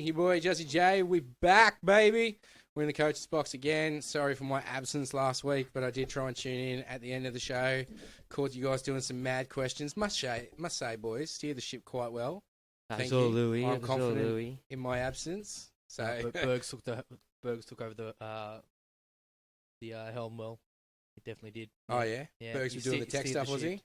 Your boy Jesse J, we back, baby. We're in the coach's box again. Sorry for my absence last week, but I did try and tune in at the end of the show. Caught you guys doing some mad questions. Must say, boys, steer the ship quite well. That's all Louis. I'm confident in my absence. So Bergs took over the helm well. He definitely did. Oh yeah, Bergs was doing the tech stuff, was he?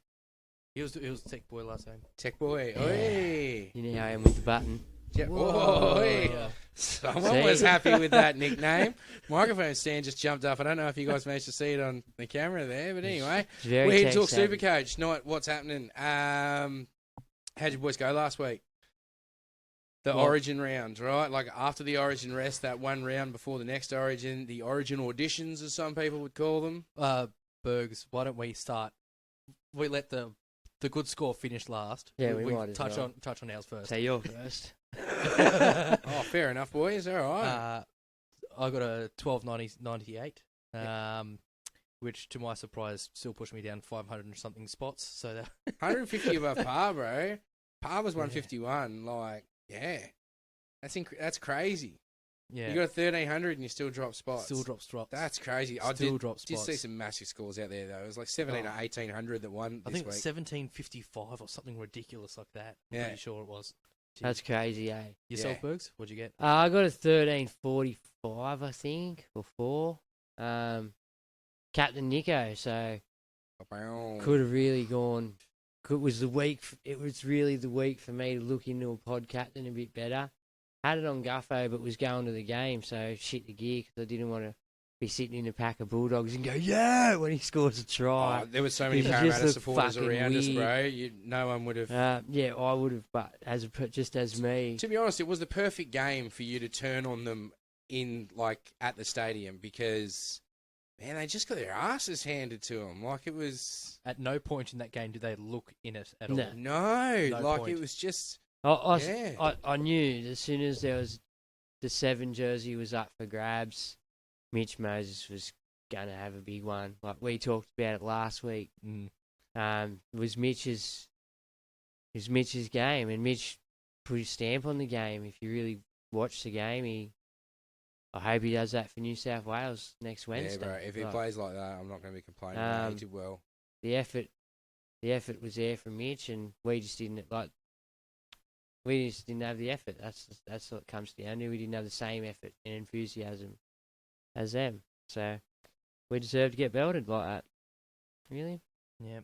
He was tech boy last time. Tech boy. Yeah. Oi. You know how I am with the button. Yeah. Whoa. Oi. Someone was happy with that nickname. Microphone stand just jumped up. I don't know if you guys managed to see it on the camera there, but anyway, we're here to talk Supercoach, not what's happening. How'd your boys go last week? The Origin round, right? Like after the Origin rest, that one round before the next Origin, the Origin auditions, as some people would call them. Bergs, why don't we start? We let the good score finish last. Yeah, we might touch on ours first. Say you're first. Oh, fair enough, boys. All right. I got a 12.98, which to my surprise still pushed me down 500 and something spots. So that 150 above par, bro. Par was 151. Like, yeah, that's crazy. Yeah, you got a 1300 and you still drop spots. Still drops spots. That's crazy. Drop spots. Did see some massive scores out there though. It was like 17 or 1800 that won. I think week. 1755 or something ridiculous like that. I'm pretty sure it was. Jeez. That's crazy, eh? Yourself, Bergs? What'd you get? I got a 1345, I think, or 4. Captain Nico, so could have really gone. It was really the week for me to look into a pod captain a bit better. Had it on Guffo, but was going to the game, so shit the gear because I didn't want to be sitting in a pack of Bulldogs and go, yeah, when he scores a try. Oh, there were so many Parramatta supporters around us, bro. No one would have. Yeah, I would have, but as me. To be honest, it was the perfect game for you to turn on them at the stadium because, man, they just got their asses handed to them. Like it was. At no point in that game did they look in it at all. No, like point. It was just. I knew as soon as there was the 7 jersey was up for grabs, Mitch Moses was going to have a big one. Like we talked about it last week. It was Mitch's game, and Mitch put his stamp on the game. If you really watch the game, I hope he does that for New South Wales next Wednesday. Yeah, bro. If he plays like that, I'm not going to be complaining. He did well. The effort was there from Mitch, and we just didn't have the effort. That's what it comes down to. We didn't have the same effort and enthusiasm as them. So we deserve to get belted like that. Really? Yeah.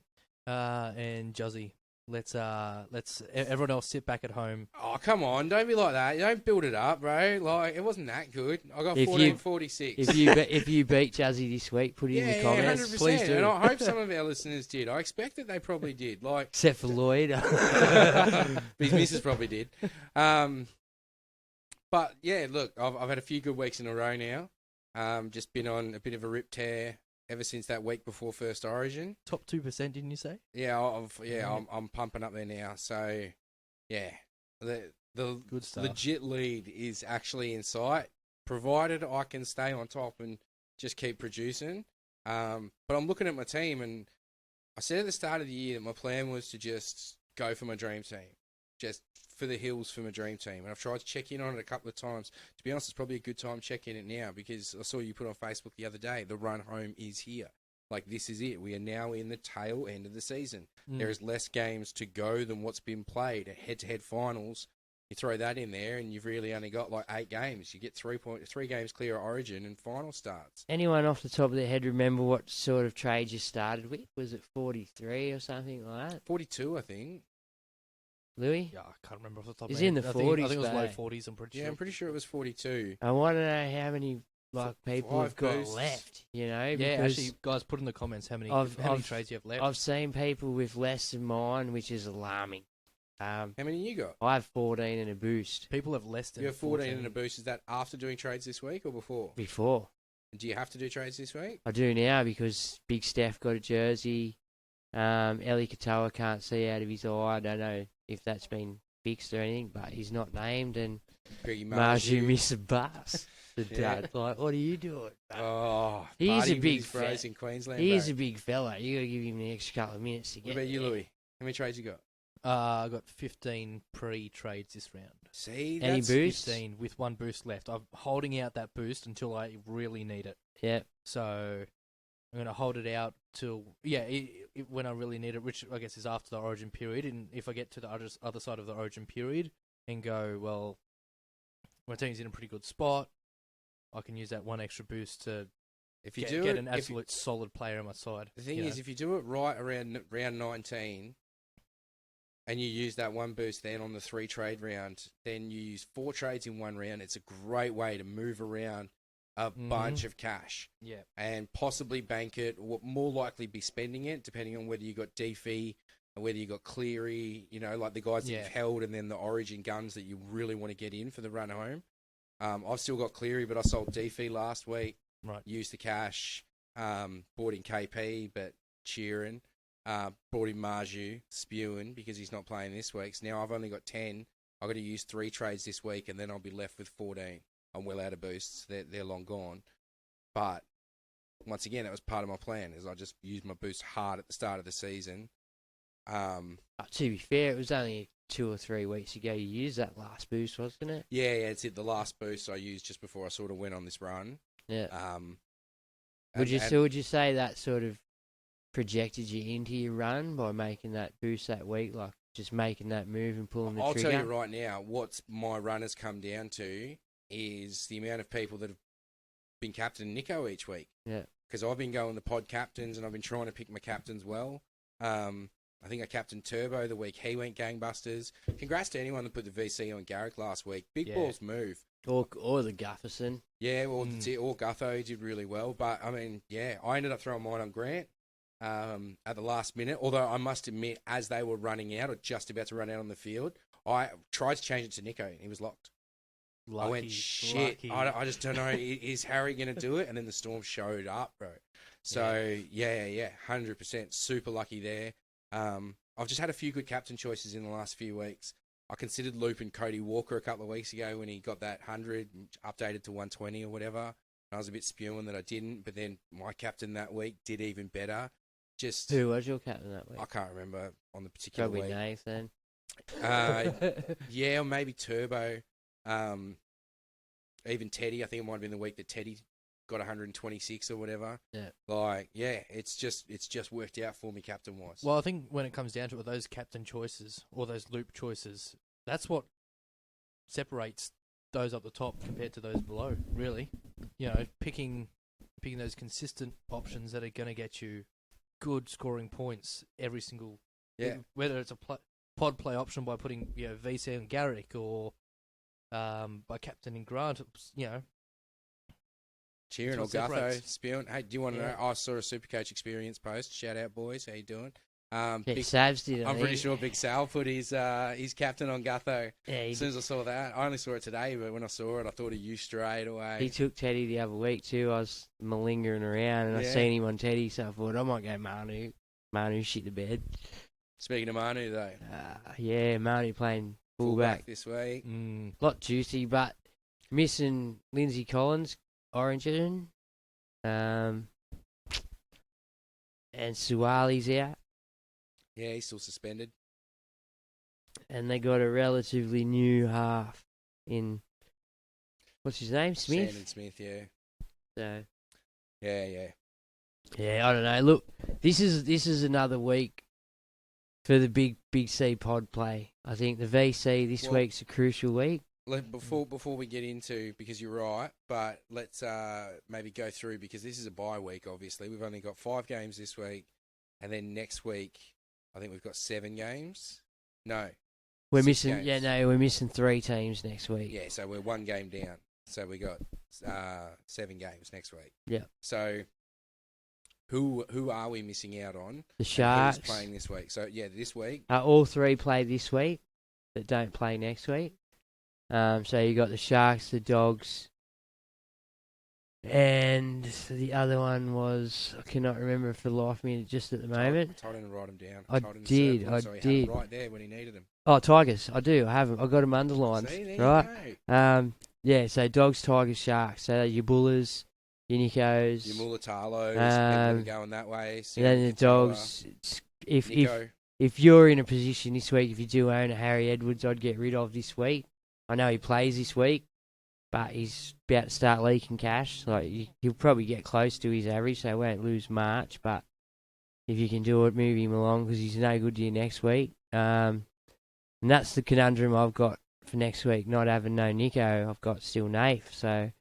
And Juzzy, let's everyone else sit back at home. Oh, come on. Don't be like that. You don't build it up, bro. Like, it wasn't that good. I got 14.46. If you beat Juzzy this week, put it in the comments. 100%. Please do. And I hope some of our listeners did. I expect that they probably did. Like except for Lloyd. His missus probably did. But, yeah, look, I've had a few good weeks in a row now. Just been on a bit of a rip tear ever since that week before first Origin. Top 2%, didn't you say? Yeah, I'm pumping up there now. So, yeah, the good stuff. Legit lead is actually in sight, provided I can stay on top and just keep producing. But I'm looking at my team, and I said at the start of the year that my plan was to just go for my dream team, just for the hills for my dream team. And I've tried to check in on it a couple of times. To be honest, it's probably a good time to check in it now because I saw you put on Facebook the other day, the run home is here. Like, this is it. We are now in the tail end of the season. There is less games to go than what's been played. Head-to-head finals, you throw that in there and you've really only got like 8 games. You get 3 games clear of Origin and final starts. Anyone off the top of their head remember what sort of trade you started with? Was it 43 or something like that? 42, I think. Louis? Yeah, I can't remember off the top of He's my head. in the 40s. I think it was low 40s, I'm pretty sure. Yeah, I'm pretty sure it was 42. I want to know how many people have got boosts left, you know? Yeah, actually, guys, put in the comments how many trades you have left. I've seen people with less than mine, which is alarming. How many you got? I have 14 and a boost. People have less than You have 14 and a boost. Is that after doing trades this week or before? Before. Do you have to do trades this week? I do now because Big Steph got a jersey. Eli Katoa can't see out of his eye. I don't know if that's been fixed or anything, but he's not named. And Marju missed a bus. The dad, like, what are you doing? Oh, he's a big fella in Queensland. He's a big fella. You got to give him an extra couple of minutes to get. What about you, Louis? How many trades you got? I got 15 pre-trades this round. See, Any that's boost? 15 with one boost left. I'm holding out that boost until I really need it. Yeah. So I'm going to hold it out till, when I really need it, which I guess is after the origin period. And if I get to the other side of the origin period and go, well, my team's in a pretty good spot, I can use that one extra boost to get an absolute solid player on my side. The thing is, if you do it right around round 19 and you use that one boost then on the 3 trade round, then you use 4 trades in one round. It's a great way to move around a bunch of cash. Yeah. And possibly bank it, or more likely be spending it, depending on whether you got Deefy or whether you got Cleary, like the guys that you've held, and then the origin guns that you really want to get in for the run home. I've still got Cleary, but I sold Deefy last week. Right. Used the cash, bought in KP, but cheering. Brought in Marju, spewing, because he's not playing this week. So now I've only got 10. I've got to use 3 trades this week, and then I'll be left with 14. I'm well out of boosts. They're long gone. But once again, that was part of my plan, is I just used my boost hard at the start of the season. To be fair, it was only 2 or 3 weeks ago you used that last boost, wasn't it? Yeah, it's it. The last boost I used just before I sort of went on this run. Yeah. Would you say that sort of projected you into your run by making that boost that week, like just making that move and pulling the trigger? I'll tell you right now, what my run has come down to is the amount of people that have been captain Nico each week. Yeah. Because I've been going the pod captains, and I've been trying to pick my captains well. I think I captained Turbo the week he went gangbusters. Congrats to anyone that put the VC on Garrick last week. Big balls move. Or the Gufferson. Yeah, or Gutho did really well. But, I mean, I ended up throwing mine on Grant at the last minute. Although I must admit, as they were running out or just about to run out on the field, I tried to change it to Nico, and he was locked. Lucky, I went, shit, I just don't know, is Harry going to do it? And then the Storm showed up, bro. So, yeah, 100%. Super lucky there. I've just had a few good captain choices in the last few weeks. I considered looping Cody Walker a couple of weeks ago when he got that 100, updated to 120 or whatever. I was a bit spewing that I didn't, but then my captain that week did even better. Just Who was your captain that week? I can't remember on the particular Probably week. Nathan. Yeah, or maybe Turbo. Even Teddy. I think it might have been the week that Teddy got 126 or whatever. Yeah. It's just worked out for me captain wise. Well, I think when it comes down to it, those captain choices or those loop choices, that's what separates those up the top compared to those below, really. Picking those consistent options that are going to get you good scoring points every single... Yeah. Whether it's a pod play option by putting VC and Garrick or by captaining Grant, Cheering or Gutho, spewing. Hey, do you want to know? I saw a Supercoach experience post. Shout out, boys. How you doing? Big Savs did it. I'm pretty sure Big Sal put his captain on Gutho. Yeah, as soon as I saw that, I only saw it today, but when I saw it, I thought of you straight away. He took Teddy the other week too. I was malingering around and I seen him on Teddy, so I thought I might go Manu. Manu shit the bed. Speaking of Manu, though. Manu playing fullback this week. Lot juicy, but missing Lindsay Collins, Origin, and Suwali's out. Yeah, he's still suspended. And they got a relatively new half in, what's his name? Smith? Sandon Smith, yeah. So. Yeah. Yeah, I don't know. Look, this is another week for the big C pod play. I think the VC this week's a crucial week. Before we get into, because you're right, but let's maybe go through, because this is a bye week, obviously. We've only got 5 games this week, and then next week, I think we've got 7 games. No. We're 6 missing, games. we're missing 3 teams next week. Yeah, so we're 1 game down. So we got 7 games next week. Yeah. So who are we missing out on? The Sharks. Who's playing this week? So, this week. All 3 play this week that don't play next week. So you got the Sharks, the Dogs, and the other one was, I cannot remember for the life of me just at the moment. I told him to write them down. I did. So he had them right there when he needed them. Oh, Tigers. I do. I have them. I got them underlined. See, there right. You go. So Dogs, Tigers, Sharks. So your Bullers, your Nickos, your Mulatalos, people going that way. And then the Dogs. If if you're in a position this week, if you do own a Harry Edwards, I'd get rid of this week. I know he plays this week, but he's about to start leaking cash. Like he'll probably get close to his average, so he won't lose much. But if you can do it, move him along because he's no good to you next week. And that's the conundrum I've got for next week. Not having no Nico, I've got still Nath. So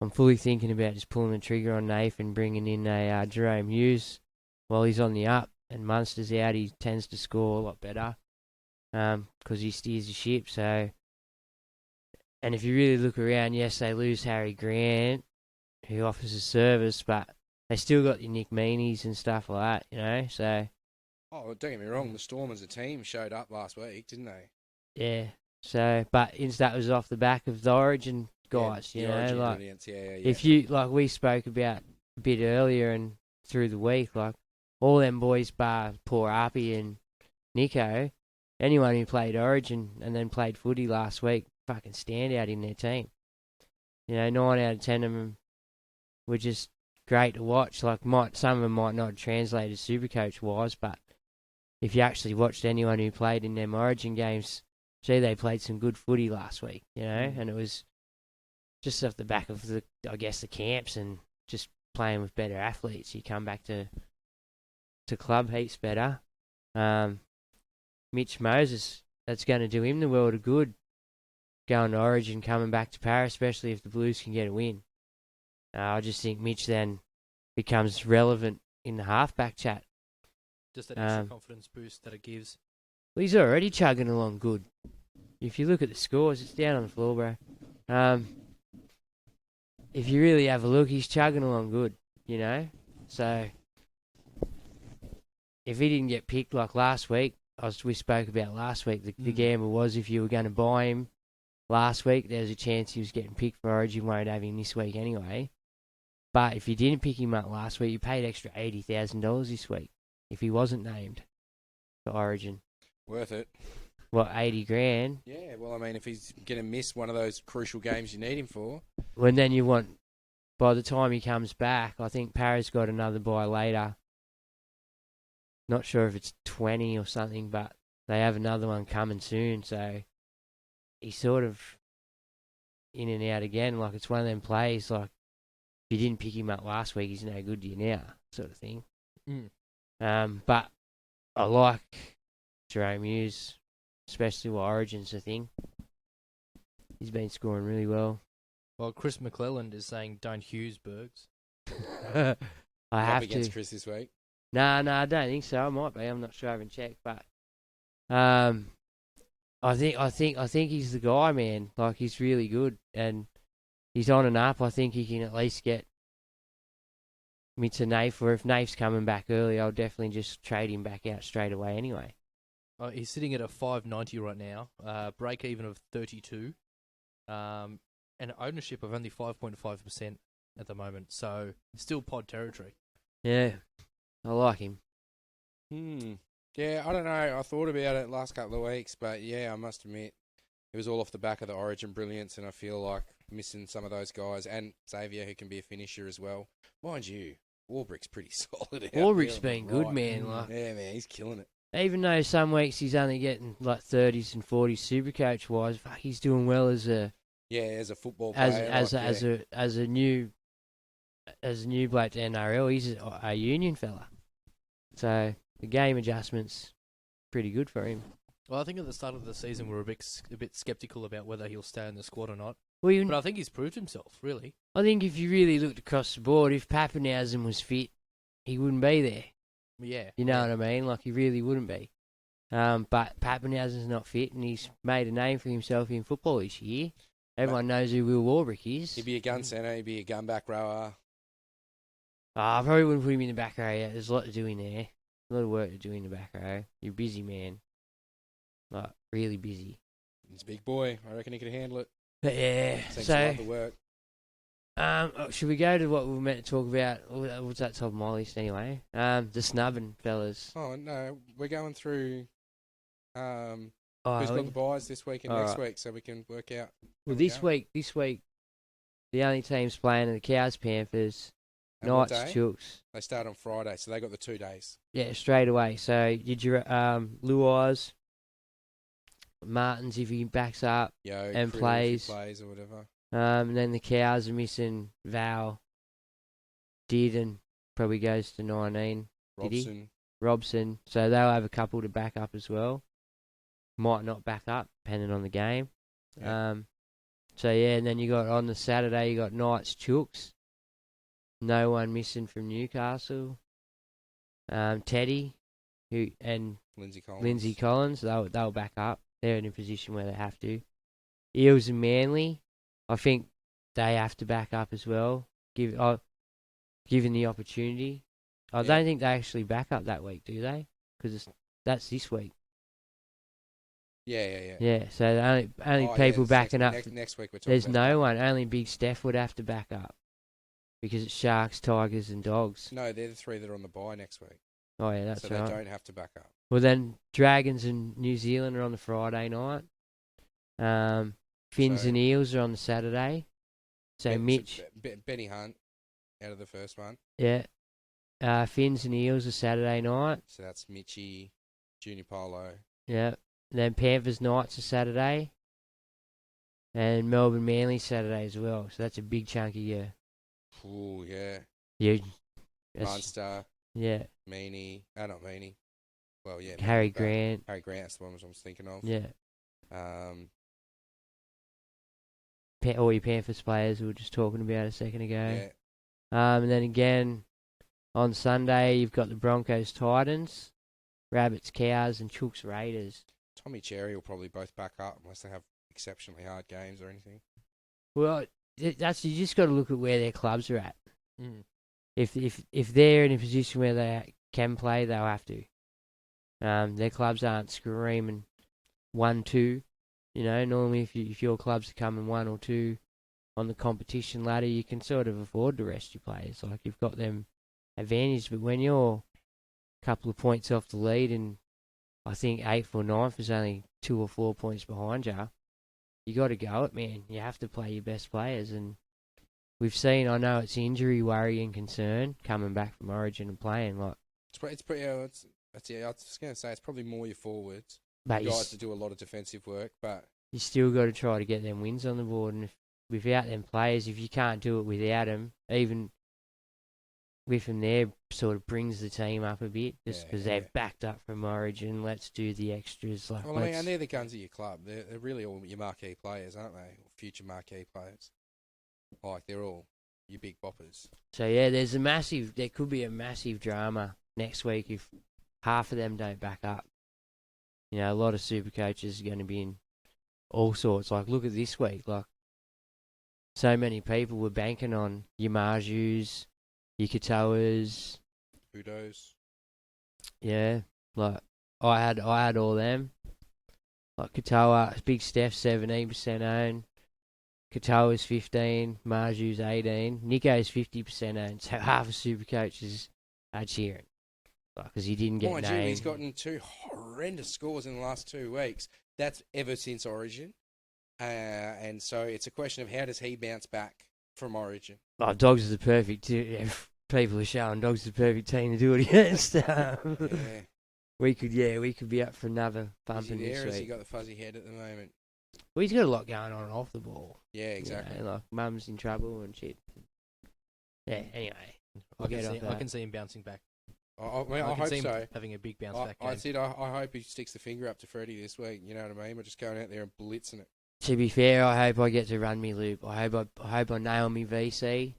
I'm fully thinking about just pulling the trigger on Nath and bringing in a Jerome Hughes while he's on the up. And Munster's out, he tends to score a lot better because he steers the ship. So, and if you really look around, yes, they lose Harry Grant, who offers a service, but they still got your Nick Meanies and stuff like that, you know. So, oh, don't get me wrong, the Storm as a team showed up last week, didn't they? yeah. So, but that was off the back of the Origin guys, yeah, you know. Origin like, brilliance. Yeah. if you like, we spoke about a bit earlier and through the week, like. All them boys, bar poor Arpy and Nico, anyone who played Origin and then played footy last week, fucking stand out in their team. You know, 9 out of 10 of them were just great to watch. Like, some of them might not translate as Supercoach wise, but if you actually watched anyone who played in them Origin games, gee, they played some good footy last week, you know, and it was just off the back of the camps and just playing with better athletes. You come back to club heaps better. Mitch Moses, that's going to do him the world of good. Going to Origin, coming back to Paris, especially if the Blues can get a win. I just think Mitch then becomes relevant in the halfback chat. Just that extra confidence boost that it gives. Well, he's already chugging along good. If you look at the scores, it's down on the floor, bro. If you really have a look, he's chugging along good, you know? So if he didn't get picked like last week, we spoke about last week, the gamble was if you were going to buy him last week, there's a chance he was getting picked for Origin, won't have him this week anyway. But if you didn't pick him up last week, you paid extra $80,000 this week if he wasn't named for Origin. Worth it. What, 80 grand? Yeah, well, I mean, if he's going to miss one of those crucial games you need him for. Well, then you want, by the time he comes back, I think Paris got another buy later. Not sure if it's 20 or something, but they have another one coming soon. So he's sort of in and out again. Like, it's one of them plays, like, if you didn't pick him up last week, he's no good to you now, sort of thing. But I like Jerome Hughes, especially with Origin's a thing. He's been scoring really well. Well, Chris McClelland is saying don't Hughesbergs. I have against to. Chris this week. No, I don't think so. I might be. I'm not sure. I haven't checked, but I think he's the guy, man. Like, he's really good, and he's on and up. I think he can at least get me to Nath, or if Nath's coming back early, I'll definitely just trade him back out straight away anyway. He's sitting at a 590 right now, break even of 32, and ownership of only 5.5% at the moment. So still pod territory. Yeah. I like him. Yeah, I don't know. I thought about it last couple of weeks, but yeah, I must admit, it was all off the back of the Origin brilliance, and I feel like missing some of those guys, and Xavier, who can be a finisher as well. Mind you, Warbrick's pretty solid. Warbrick's been good, man. Like, yeah, man, he's killing it. Even though some weeks he's only getting like 30s and 40s Supercoach wise, fuck, he's doing well as a as a football player, as a new bloke to NRL. He's a union fella, so the game adjustments pretty good for him. Well, I think at the start of the season we were a bit sceptical about whether he'll stay in the squad or not. Well, but I think he's proved himself, really. I think if you really looked across the board, if Pappenhausen was fit, he wouldn't be there. Yeah. You know what I mean? Like, he really wouldn't be. But Pappenhausen's not fit, and he's made a name for himself in football this year. Everyone knows who Will Warbrick is. He'd be a gun centre, he'd be a gun back rower. I probably wouldn't put him in the back row yet. There's a lot to do in there. A lot of work to do in the back row. You're busy, man. Like, really busy. He's a big boy. I reckon he could handle it. But yeah, Seems to love the work. Should we go to what we were meant to talk about? What's that top of my list anyway? The snubbing, fellas. Oh, no. We're going through who's got the buys this week and next week, so we can work out. Well, this week, the only teams playing are the Cows, Panthers, And what Knights, day? Chooks. They start on Friday, so they got the 2 days. Yeah, straight away. So did you Luais, Martins if he backs up Yo, and Krill plays. if he plays or whatever. And then the Cows are missing Val, Did, and probably goes to 19. Did he? Robson. So they'll have a couple to back up as well. Might not back up, depending on the game. Yeah. So yeah, and then you got on the Saturday, you got Knights, Chooks. No one missing from Newcastle. Teddy, and Lindsay Collins. they'll back up. They're in a position where they have to. Eels and Manly, I think they have to back up as well. Given the opportunity. I don't think they actually back up that week, do they? Because that's this week. Yeah. Yeah, so the only people backing up. Next week we're talking there's about no one. Only Big Steph would have to back up. Because it's Sharks, Tigers, and Dogs. No, they're the 3 that are on the bye next week. Oh, yeah, that's so right. So they don't have to back up. Well, then Dragons and New Zealand are on the Friday night. Finns and Eels are on the Saturday. So Mitch. Benny Hunt out of the first one. Yeah. Finns and Eels are Saturday night. So that's Mitchie, Junior Polo. Yeah. Then Panthers Knights are Saturday. And Melbourne Manly Saturday as well. So that's a big chunk of year. Ooh, yeah. Yeah. Munster. Yeah. Meaney. Not Meaney. Well, yeah. Harry Grant. Harry Grant, that's the one I was thinking of. Yeah. All all your Panthers players we were just talking about a second ago. Yeah. And then again, on Sunday, you've got the Broncos Titans, Rabbits Cows, and Chooks Raiders. Tommy Cherry will probably both back up unless they have exceptionally hard games or anything. Well, that's you just got to look at where their clubs are at. Mm. If they're in a position where they can play, they'll have to. Their clubs aren't screaming 1-2. You know, normally if your clubs are coming 1 or 2 on the competition ladder, you can sort of afford to rest your players. Like you've got them advantage. But when you're a couple of points off the lead, and I think 8th or 9th is only 2 or 4 points behind you, you got to go it, man. You have to play your best players, and we've seen. I know it's injury worry and concern coming back from Origin and playing. Like it's pretty. I was going to say it's probably more your forwards, but guys to do a lot of defensive work, but you still got to try to get them wins on the board. And without them players, if you can't do it without them, even with them there, sort of brings the team up a bit just because they've backed up from Origin. Let's do the extras. Like, well, I mean, and they're the guns of your club. They're really all your marquee players, aren't they? Or future marquee players. Like they're all your big boppers. So yeah, there could be a massive drama next week if half of them don't back up. You know, a lot of super coaches are going to be in all sorts. Like, look at this week. Like, so many people were banking on your Marjus, your Katoas. Udos. Yeah, like I had all them. Like Katoa, Big Steph 17% owned. Katoa's 15, Marju's 18, Nico's 50% owned. So half of super coaches are cheering. Because he didn't get named. Mind you, he's gotten 2 horrendous scores in the last 2 weeks. That's ever since Origin. And so it's a question of how does he bounce back from Origin? Oh, Dogs is the perfect team. People are showing Dogs is the perfect team to do it against. Yeah. We could be up for another bumping this week. Has he got the fuzzy head at the moment? Well, he's got a lot going on off the ball. Yeah, exactly. You know, like mum's in trouble and shit. Yeah, anyway. I can see him bouncing back. I hope so. Having a big bounce back game. I hope he sticks the finger up to Freddie this week. You know what I mean? We're just going out there and blitzing it. To be fair, I hope I get to run me loop. I hope I nail me VC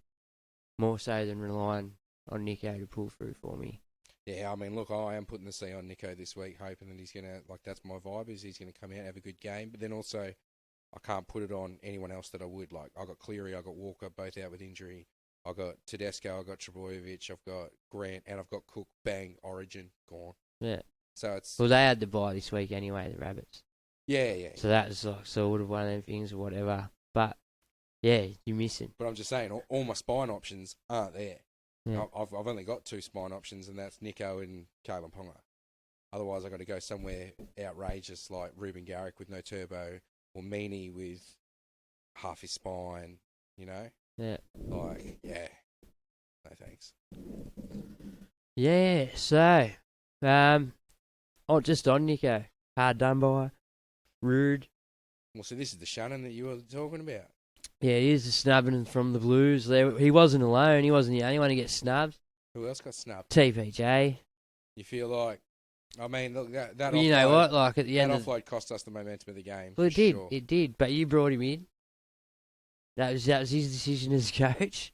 more so than relying on Nico to pull through for me. Yeah, I mean, look, I am putting the C on Nico this week, hoping that he's gonna that's my vibe is he's gonna come out and have a good game. But then also, I can't put it on anyone else that I would. Like I got Cleary, I got Walker, both out with injury. I got Tedesco, I got Trebojevic, I've got Grant, and I've got Cook. Bang, Origin gone. Yeah. So it's they had the bye this week anyway, the Rabbits. Yeah. So that was like sort of one of them things or whatever. But yeah, you're missing. But I'm just saying, all my spine options aren't there. Yeah. I've only got 2 spine options, and that's Nico and Kalen Ponga. Otherwise, I've got to go somewhere outrageous like Ruben Garrick with no turbo, or Meaney with half his spine. You know. Yeah. Like, yeah. No thanks. Yeah, so, just on Nico. Hard done by. Rude. Well, so this is the Shannon that you were talking about. Yeah, he is the snubbing from the Blues. He wasn't alone. He wasn't the only one to get snubbed. Who else got snubbed? TPJ. You feel like, I mean, look, that Well, offload, you know what? Like at the that end offload cost us the momentum of the game. Well, for it did. Sure. It did. But you brought him in. That was his decision as coach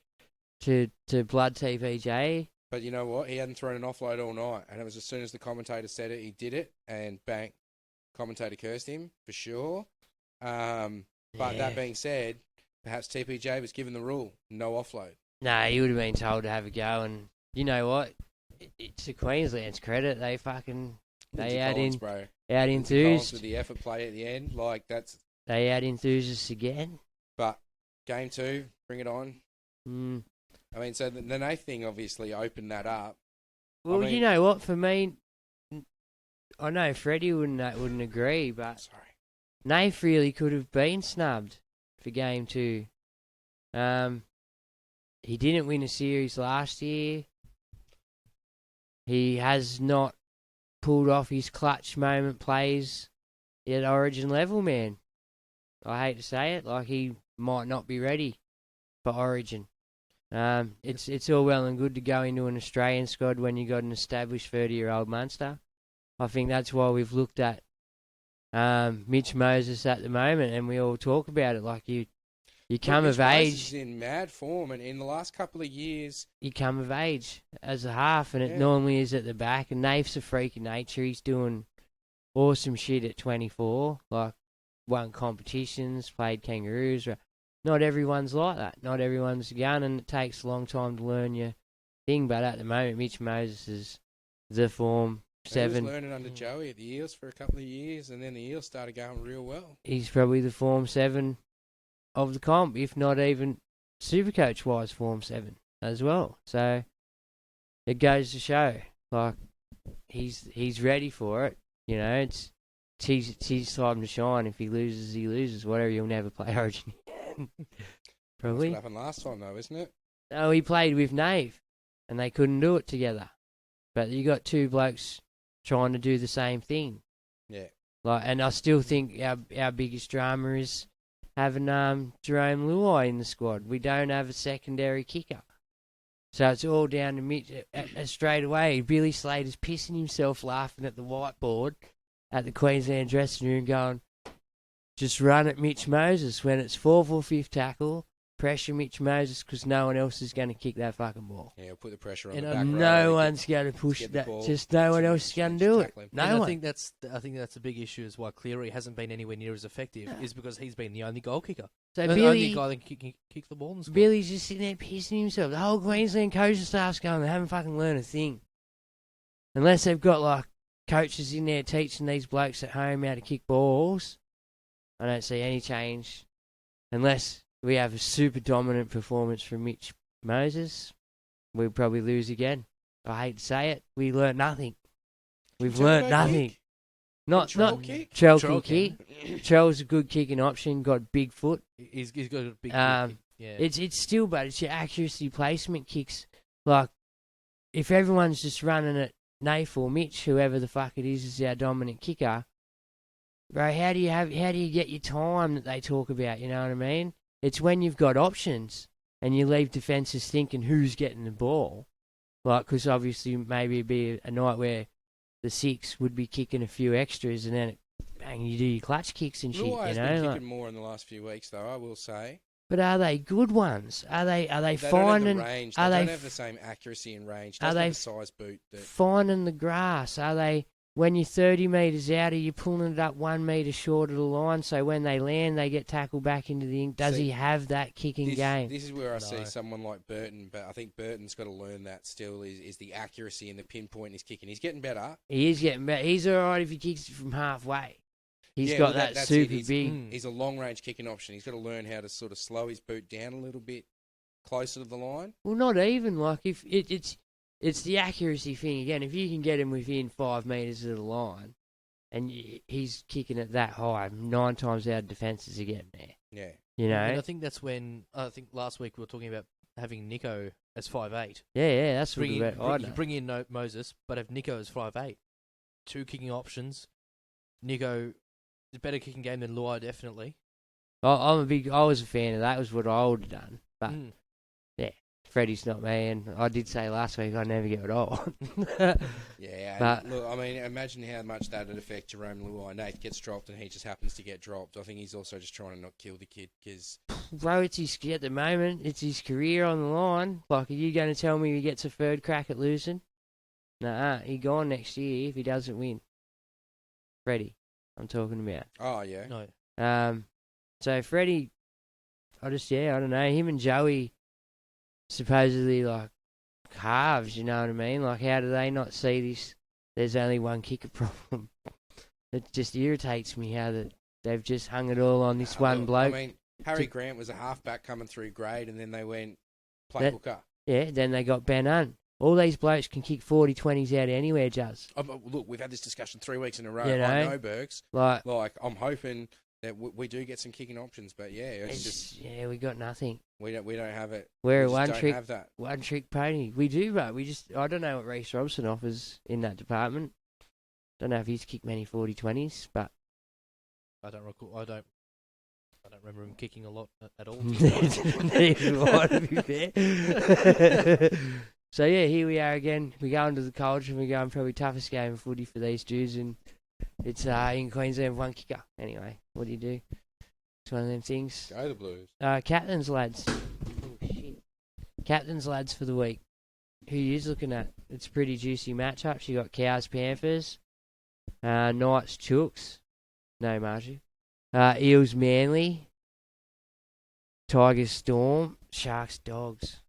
to blood TPJ. But you know what? He hadn't thrown an offload all night, and it was as soon as the commentator said it, he did it, and bang, commentator cursed him for sure. But that being said, perhaps TPJ was given the rule, no offload. No, he would have been told to have a go, and you know what? It's to Queensland's credit. They add Collins, bro. out Lindsay Collins enthused. with the effort play at the end, like that's. They out enthused again. But game 2, bring it on. I mean, so the Nath thing obviously opened that up. Well, I mean, you know what? For me, I know Freddie wouldn't agree, but sorry. Nath really could have been snubbed for game 2. He didn't win a series last year. He has not pulled off his clutch moment plays at Origin level, man. I hate to say it, like he might not be ready for Origin. It's all well and good to go into an Australian squad when you got an established 30-year-old Munster. I think that's why we've looked at Mitch Moses at the moment, and we all talk about it. Like you come of age. Moses is in mad form, and in the last couple of years, you come of age as a half, and it normally is at the back. And Naif's a freak of nature. He's doing awesome shit at 24. Like won competitions, played Kangaroos. Not everyone's like that. Not everyone's a gun, and it takes a long time to learn your thing. But at the moment, Mitch Moses is the form 7. He was learning under Joey at the Eels for a couple of years, and then the Eels started going real well. He's probably the form 7 of the comp, if not even Supercoach-wise form 7 as well. So it goes to show, like he's ready for it. You know, it's his time to shine. If he loses, he loses. Whatever, he'll never play Origin again. Probably. That's what happened last time, though, isn't it? No, he played with Nave, and they couldn't do it together. But you got two blokes trying to do the same thing. Yeah. And I still think our biggest drama is having Jerome Luai in the squad. We don't have a secondary kicker. So it's all down to Mitch. Straight away, Billy Slater's pissing himself laughing at the whiteboard at the Queensland dressing room going, just run at Mitch Moses when it's 4th or 5th tackle. Pressure Mitch Moses because no one else is going to kick that fucking ball. Yeah, put the pressure on and the back row. No one's going to push that. Just no one else is going to do it. No one. I think that's a big issue is why Cleary hasn't been anywhere near as effective is because he's been the only goal kicker. So the Billy, only guy that can kick the ball in the squad. Billy's just sitting there pissing himself. The whole Queensland coaching staff's going, they haven't fucking learned a thing. Unless they've got like coaches in there teaching these blokes at home how to kick balls, I don't see any change. Unless we have a super dominant performance from Mitch Moses, we'll probably lose again. I hate to say it. We learnt nothing. We've learnt nothing. Kick? Not Trell kick? Trell can kick. Trell's a good kicking option. Got big foot. He's got a big kick. Yeah. It's still, but it's your accuracy placement kicks. Like if everyone's just running at Nath or Mitch, whoever the fuck it is our dominant kicker, bro. How do you get your time that they talk about? You know what I mean? It's when you've got options and you leave defences thinking who's getting the ball. Like, because obviously maybe it'd be a night where the 6 would be kicking a few extras and then bang, you do your clutch kicks and shit. Luai's you know, been kicking more in the last few weeks, though, I will say. But are they good ones? Are they They finding? don't have the range. They don't have the same accuracy and range. Doesn't have a size boot. Finding the grass? Are they? When you're 30 metres out, are you pulling it up 1 metre short of the line so when they land, they get tackled back into the ink? Does he have that kicking game? This is where I see someone like Burton, but I think Burton's got to learn that still, is the accuracy and the pinpoint in his kicking. He's getting better. He is getting better. He's all right if he kicks it from halfway. He's got that super big... He's a long-range kicking option. He's got to learn how to sort of slow his boot down a little bit closer to the line. Well, not even. Like, if it's the accuracy thing again. If you can get him within 5 metres of the line, and he's kicking it that high, 9 times out of defences are getting there. Yeah, you know. And I think that's when last week we were talking about having Nico as 5'8". Yeah, that's what You I know. bring in Moses, but have Nico as 5'8". 2 kicking options. Nico, the better kicking game than Luai, definitely. I was a fan of that. Was what I would have done. But yeah, Freddie's not me, and I did say last week I never get what I want. Yeah, but look, I mean, imagine how much that would affect Jerome Luai. Nate gets dropped, and he just happens to get dropped. I think he's also just trying to not kill the kid because. Bro, at the moment, it's his career on the line. Like, are you going to tell me he gets a third crack at losing? Nah, he gone next year if he doesn't win. Freddie, I'm talking about. Oh yeah. No. So Freddie, I don't know. Him and Joey, supposedly like halves. You know what I mean? Like, how do they not see this? There's only one kicker problem. It just irritates me how they've just hung it all on this one bloke. I mean, Harry Grant was a halfback coming through grade, and then they went play hooker. Yeah, then they got Ben Hunt. All these blokes can kick 40-20s out of anywhere, Juz. Look, we've had this discussion 3 weeks in a row. You know? I know, Bergs. Like I'm hoping that we do get some kicking options, but yeah, it's just we got nothing. we don't have it. We're a don't have that. one trick pony. We do, but I don't know what Reece Robson offers in that department. Don't know if he's kicked many 40-20s, but I don't recall. I don't remember him kicking a lot at all. Neither one, to be fair. So yeah, here we are again. We go into the College and we're going probably toughest game of footy for these dudes, and it's in Queensland, one kicker. Anyway, what do you do? It's one of them things. Go the Blues. Captain's lads. Oh shit. Captain's lads for the week. Who you looking at? It's a pretty juicy matchup. You got Cows Panthers, Knights Chooks. No Margie. Eels Manly, Tigers Storm, Sharks Dogs.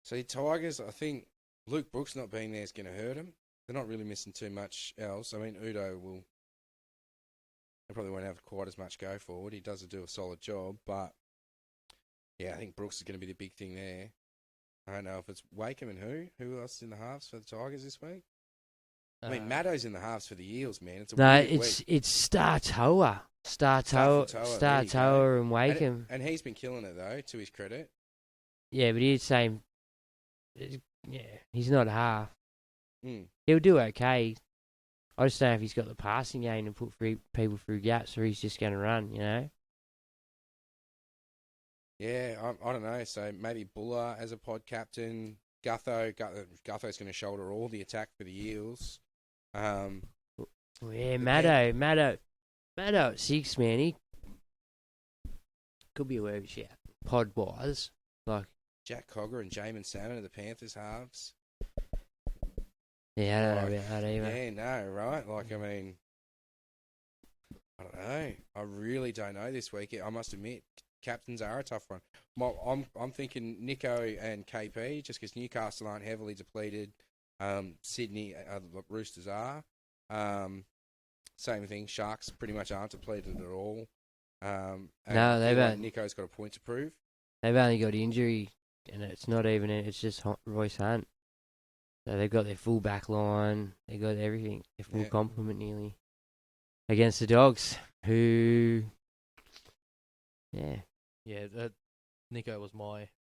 See, Tigers, I think Luke Brooks not being there is going to hurt them. They're not really missing too much else. I mean, Udo they probably won't have quite as much go forward. He does do a solid job, but yeah, I think Brooks is going to be the big thing there. I don't know if it's Wakeham and who else is in the halves for the Tigers this week? I mean, Maddo's in the halves for the Eels, man. It's Startoa. Startoa and Wakeham. And he's been killing it, though, to his credit. Yeah, but he's saying, yeah, he's not a half. Mm. He'll do okay. I just don't know if he's got the passing game to put people through gaps, or he's just going to run, you know? Yeah, I don't know. So maybe Buller as a pod captain. Gutho's going to shoulder all the attack for the Eels. Yeah, Maddo at 6, man. He could be a word of shout. Pod-wise. Like, Jack Cogger and Jamin Salmon are the Panthers halves. Yeah, I don't know about that either. Yeah, no, right? Like, I mean, I don't know. I really don't know this week. I must admit, captains are a tough one. I'm thinking Nico and KP, just because Newcastle aren't heavily depleted. Sydney, the Roosters are. Same thing. Sharks pretty much aren't depleted at all. No, Nico's got a point to prove. They've only got injury, and it's not even. It's just Royce Hunt. So they've got their full back line. They got everything. Their full complement nearly against the Dogs, who, yeah. Nico was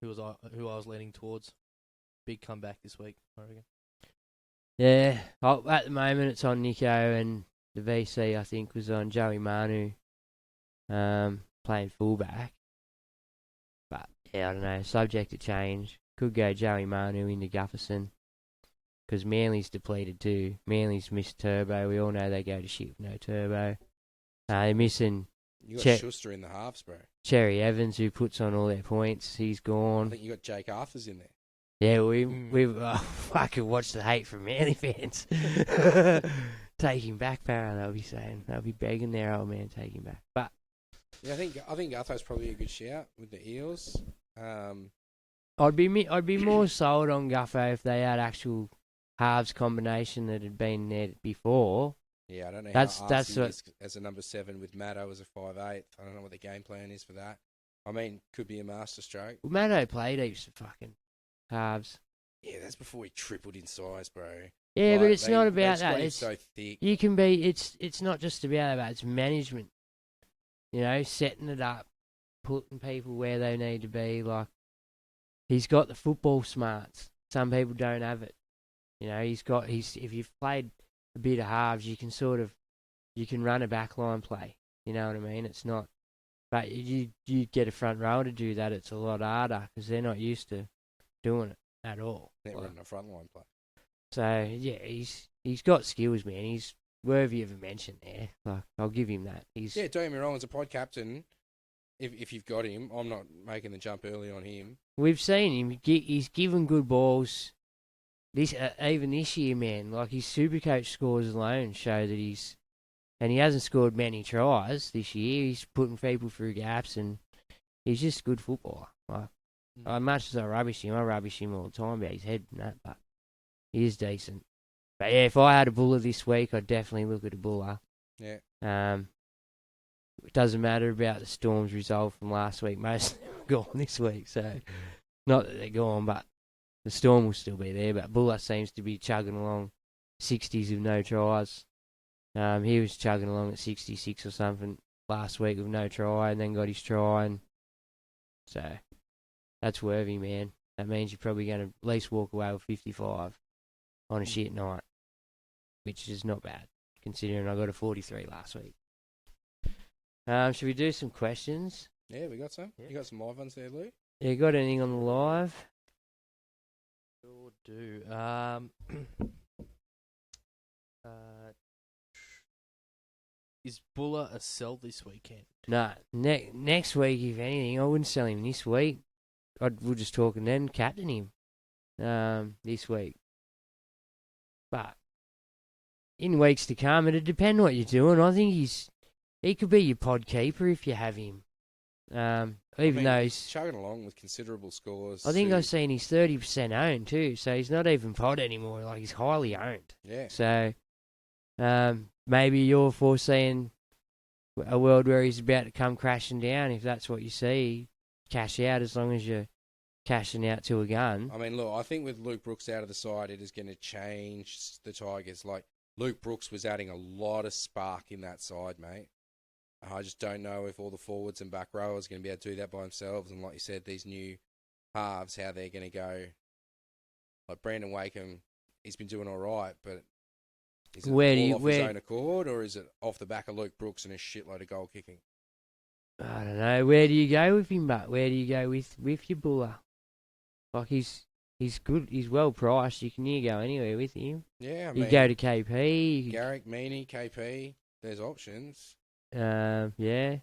who I was leaning towards. Big comeback this week, I reckon. Yeah, at the moment it's on Nico, and the VC I think was on Joey Manu, playing fullback. But yeah, I don't know. Subject to change. Could go Joey Manu into Gufferson, because Manly's depleted too. Manly's missed Turbo. We all know they go to shit with no Turbo. They're missing. You got Schuster in the halves, bro. Cherry Evans, who puts on all their points, he's gone. I think you got Jake Arthur's in there. Yeah, we've fucking watched the hate from Manly fans. Take him back, Para. They'll be saying, they'll be begging their old man, take him back. But yeah, I think Arthur's probably a good shout with the Eels. I'd be more sold on Guffo if they had actual halves combination that had been there before. Yeah, I don't know that's how what, is as a number 7 with Maddo as a 5'8". I don't know what the game plan is for that. I mean, could be a master stroke. Well, Maddo played heaps of fucking halves. Yeah, that's before he tripled in size, bro. Yeah, like, but it's not about that. It's so thick. You can be. It's not just about that. It's management. You know, setting it up, putting people where they need to be. Like, he's got the football smarts. Some people don't have it. You know, if you've played a bit of halves, you can run a backline play. You know what I mean? It's not, but you get a front row to do that. It's a lot harder because they're not used to doing it at all. They're running a front line play. So yeah, he's got skills, man. He's worthy of a mention there. Like, I'll give him that. Don't get me wrong. As a pod captain, if you've got him, I'm not making the jump early on him. We've seen him. He's given good balls. Even this year, man. Like, his Supercoach scores alone show that and he hasn't scored many tries this year. He's putting people through gaps, and he's just a good footballer. Like, as much as I rubbish him all the time about his head and that, but he is decent. But yeah, if I had a Buller this week, I'd definitely look at a Buller. Yeah. It doesn't matter about the Storm's result from last week. Most of them are gone this week, so not that they're gone, but the Storm will still be there. But Buller seems to be chugging along 60s with no tries. He was chugging along at 66 or something last week with no try, and then got his try. And so that's worthy, man. That means you're probably going to at least walk away with 55 on a shit night, which is not bad, considering I got a 43 last week. Should we do some questions? Yeah, we got some. You got some live ones there, Lou? Yeah, got anything on the live? Sure do. Is Buller a sell this weekend? No. Next week, if anything, I wouldn't sell him this week. We'll just talk and then captain him this week. But in weeks to come, it'll depend what you're doing. I think he could be your pod keeper if you have him. Though he's chugging along with considerable scores. I think I've seen he's 30% owned too, so he's not even pod anymore. Like, he's highly owned. Yeah. So maybe you're foreseeing a world where he's about to come crashing down. If that's what you see, cash out as long as you're cashing out to a gun. I mean, look, I think with Luke Brooks out of the side, it is going to change the Tigers. Like, Luke Brooks was adding a lot of spark in that side, mate. I just don't know if all the forwards and back rowers are going to be able to do that by themselves. And like you said, these new halves, how they're going to go. Like, Brandon Wakeham, he's been doing all right, but is it all off his own accord, or is it off the back of Luke Brooks and a shitload of goal kicking? I don't know. Where do you go with him, but where do you go with your Buller? Like, he's good. He's well priced. You can go anywhere with him. Yeah, I mean, you go to KP. Garrick, Meaney, KP. There's options. Yeah.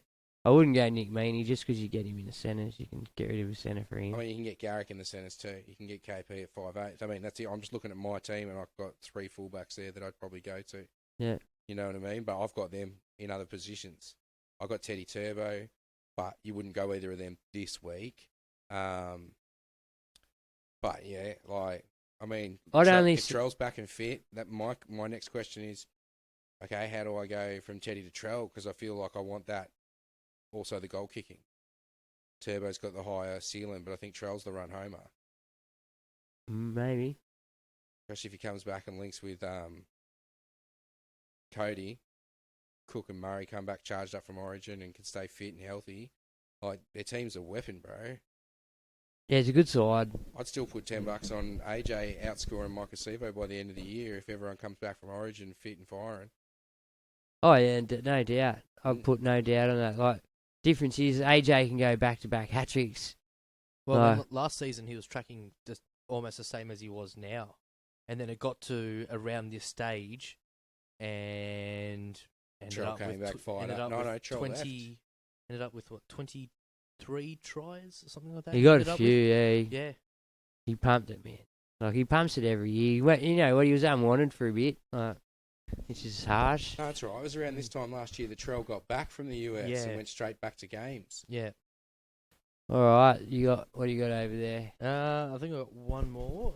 I wouldn't go Nick Meaney just because you get him in the centres. You can get rid of a centre for him. I mean, you can get Garrick in the centres too. You can get KP at 5'8". I mean, that's it. I'm just looking at my team, and I've got 3 fullbacks there that I'd probably go to. Yeah. You know what I mean? But I've got them in other positions. I've got Teddy Turbo, but you wouldn't go either of them this week. But yeah, like, I mean, if Trell's back and fit, that my next question is, okay, how do I go from Teddy to Trell? Because I feel like I want that. Also, the goal kicking. Turbo's got the higher ceiling, but I think Trell's the run homer. Maybe. Especially if he comes back and links with Cody, Cook and Murray come back charged up from Origin and can stay fit and healthy. Like, their team's a weapon, bro. Yeah, it's a good side. I'd still put $10 on AJ outscoring Mike Acevo by the end of the year if everyone comes back from Origin fit and firing. Oh, yeah, no doubt. I'd put no doubt on that. Like, difference is AJ can go back-to-back hat-tricks. Well, last season he was tracking just almost the same as he was now. And then it got to around this stage and Trell came back fired up. Trell left. Ended up with, 23 tries or something like that? He got a few, yeah. He pumped it, man. Like, he pumps it every year. You know what, he was unwanted for a bit. Which is harsh. No, that's right. It was around this time last year that Trell got back from the US and went straight back to games. Yeah. All right. What do you got over there? I think I got one more.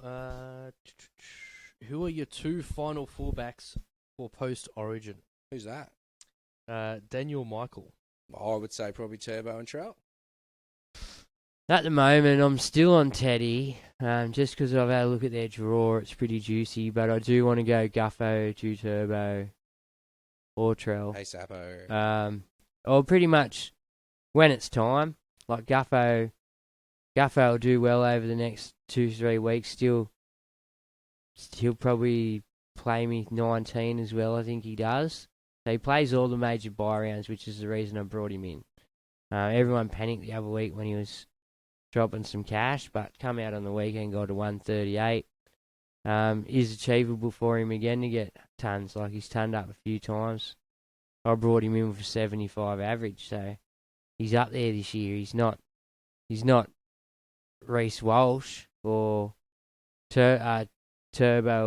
Who are your 2 final fullbacks for post-Origin? Who's that? Daniel Michael. I would say probably Turbo and Trell. At the moment, I'm still on Teddy, just because I've had a look at their draw. It's pretty juicy, but I do want to go Guffo, 2 Turbo, or Trell. Hey, Sapo. Or pretty much when it's time. Like Guffo will do well over the next 2-3 weeks. He'll probably play me 19 as well. I think he does. So he plays all the major bye rounds, which is the reason I brought him in. Everyone panicked the other week when he was dropping some cash, but come out on the weekend, got to 138. Is achievable for him again to get tons. Like he's tonned up a few times. I brought him in for 75 average, so he's up there this year. He's not Reece Walsh or Turbo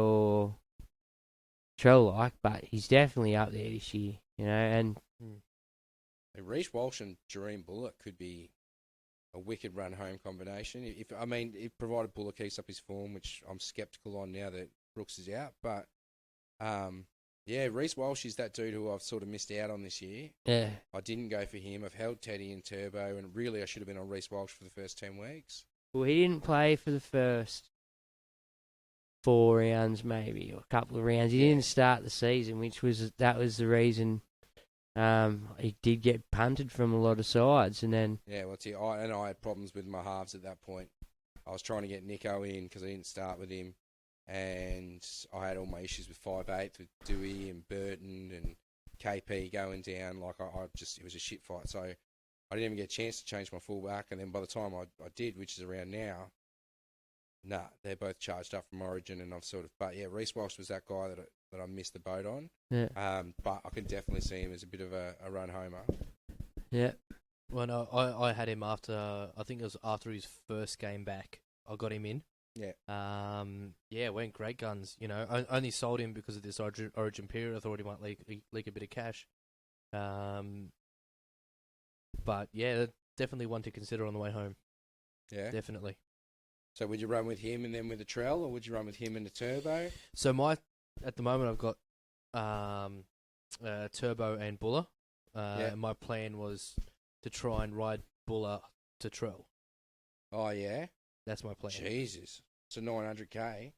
or Trell but he's definitely up there this year, you know. And Reece Walsh and Jareem Bullock could be a wicked run home combination. If provided Bullock keeps up his form, which I'm sceptical on now that Brooks is out, but Reece Walsh is that dude who I've sort of missed out on this year. yeah, I didn't go for him. I've held Teddy and Turbo, and really I should have been on Reece Walsh for the first 10 weeks. well, he didn't play for the first 4 rounds, maybe, or a couple of rounds. He didn't start the season, that was the reason. He did get punted from a lot of sides, and then I had problems with my halves at that point. I was trying to get Nico in because I didn't start with him, and I had all my issues with 5'8" with Dewey and Burton and KP going down. Like it was a shit fight. So I didn't even get a chance to change my fullback, and then by the time I did, which is around now, they're both charged up from Origin, and I've sort of. But yeah, Reece Walsh was that guy that I missed the boat on. Yeah. But I can definitely see him as a bit of a run homer. Yeah. Well, no, I had him after, I think it was after his first game back. I got him in. Yeah. Went great guns. You know, I only sold him because of this origin period. I thought he might leak a bit of cash. But yeah, definitely one to consider on the way home. Yeah. Definitely. So would you run with him and then with a Trell, or would you run with him and a Turbo? So at the moment I've got Turbo and Buller. And my plan was to try and ride Buller to Trell. Oh yeah, that's my plan. Jesus, so 900k.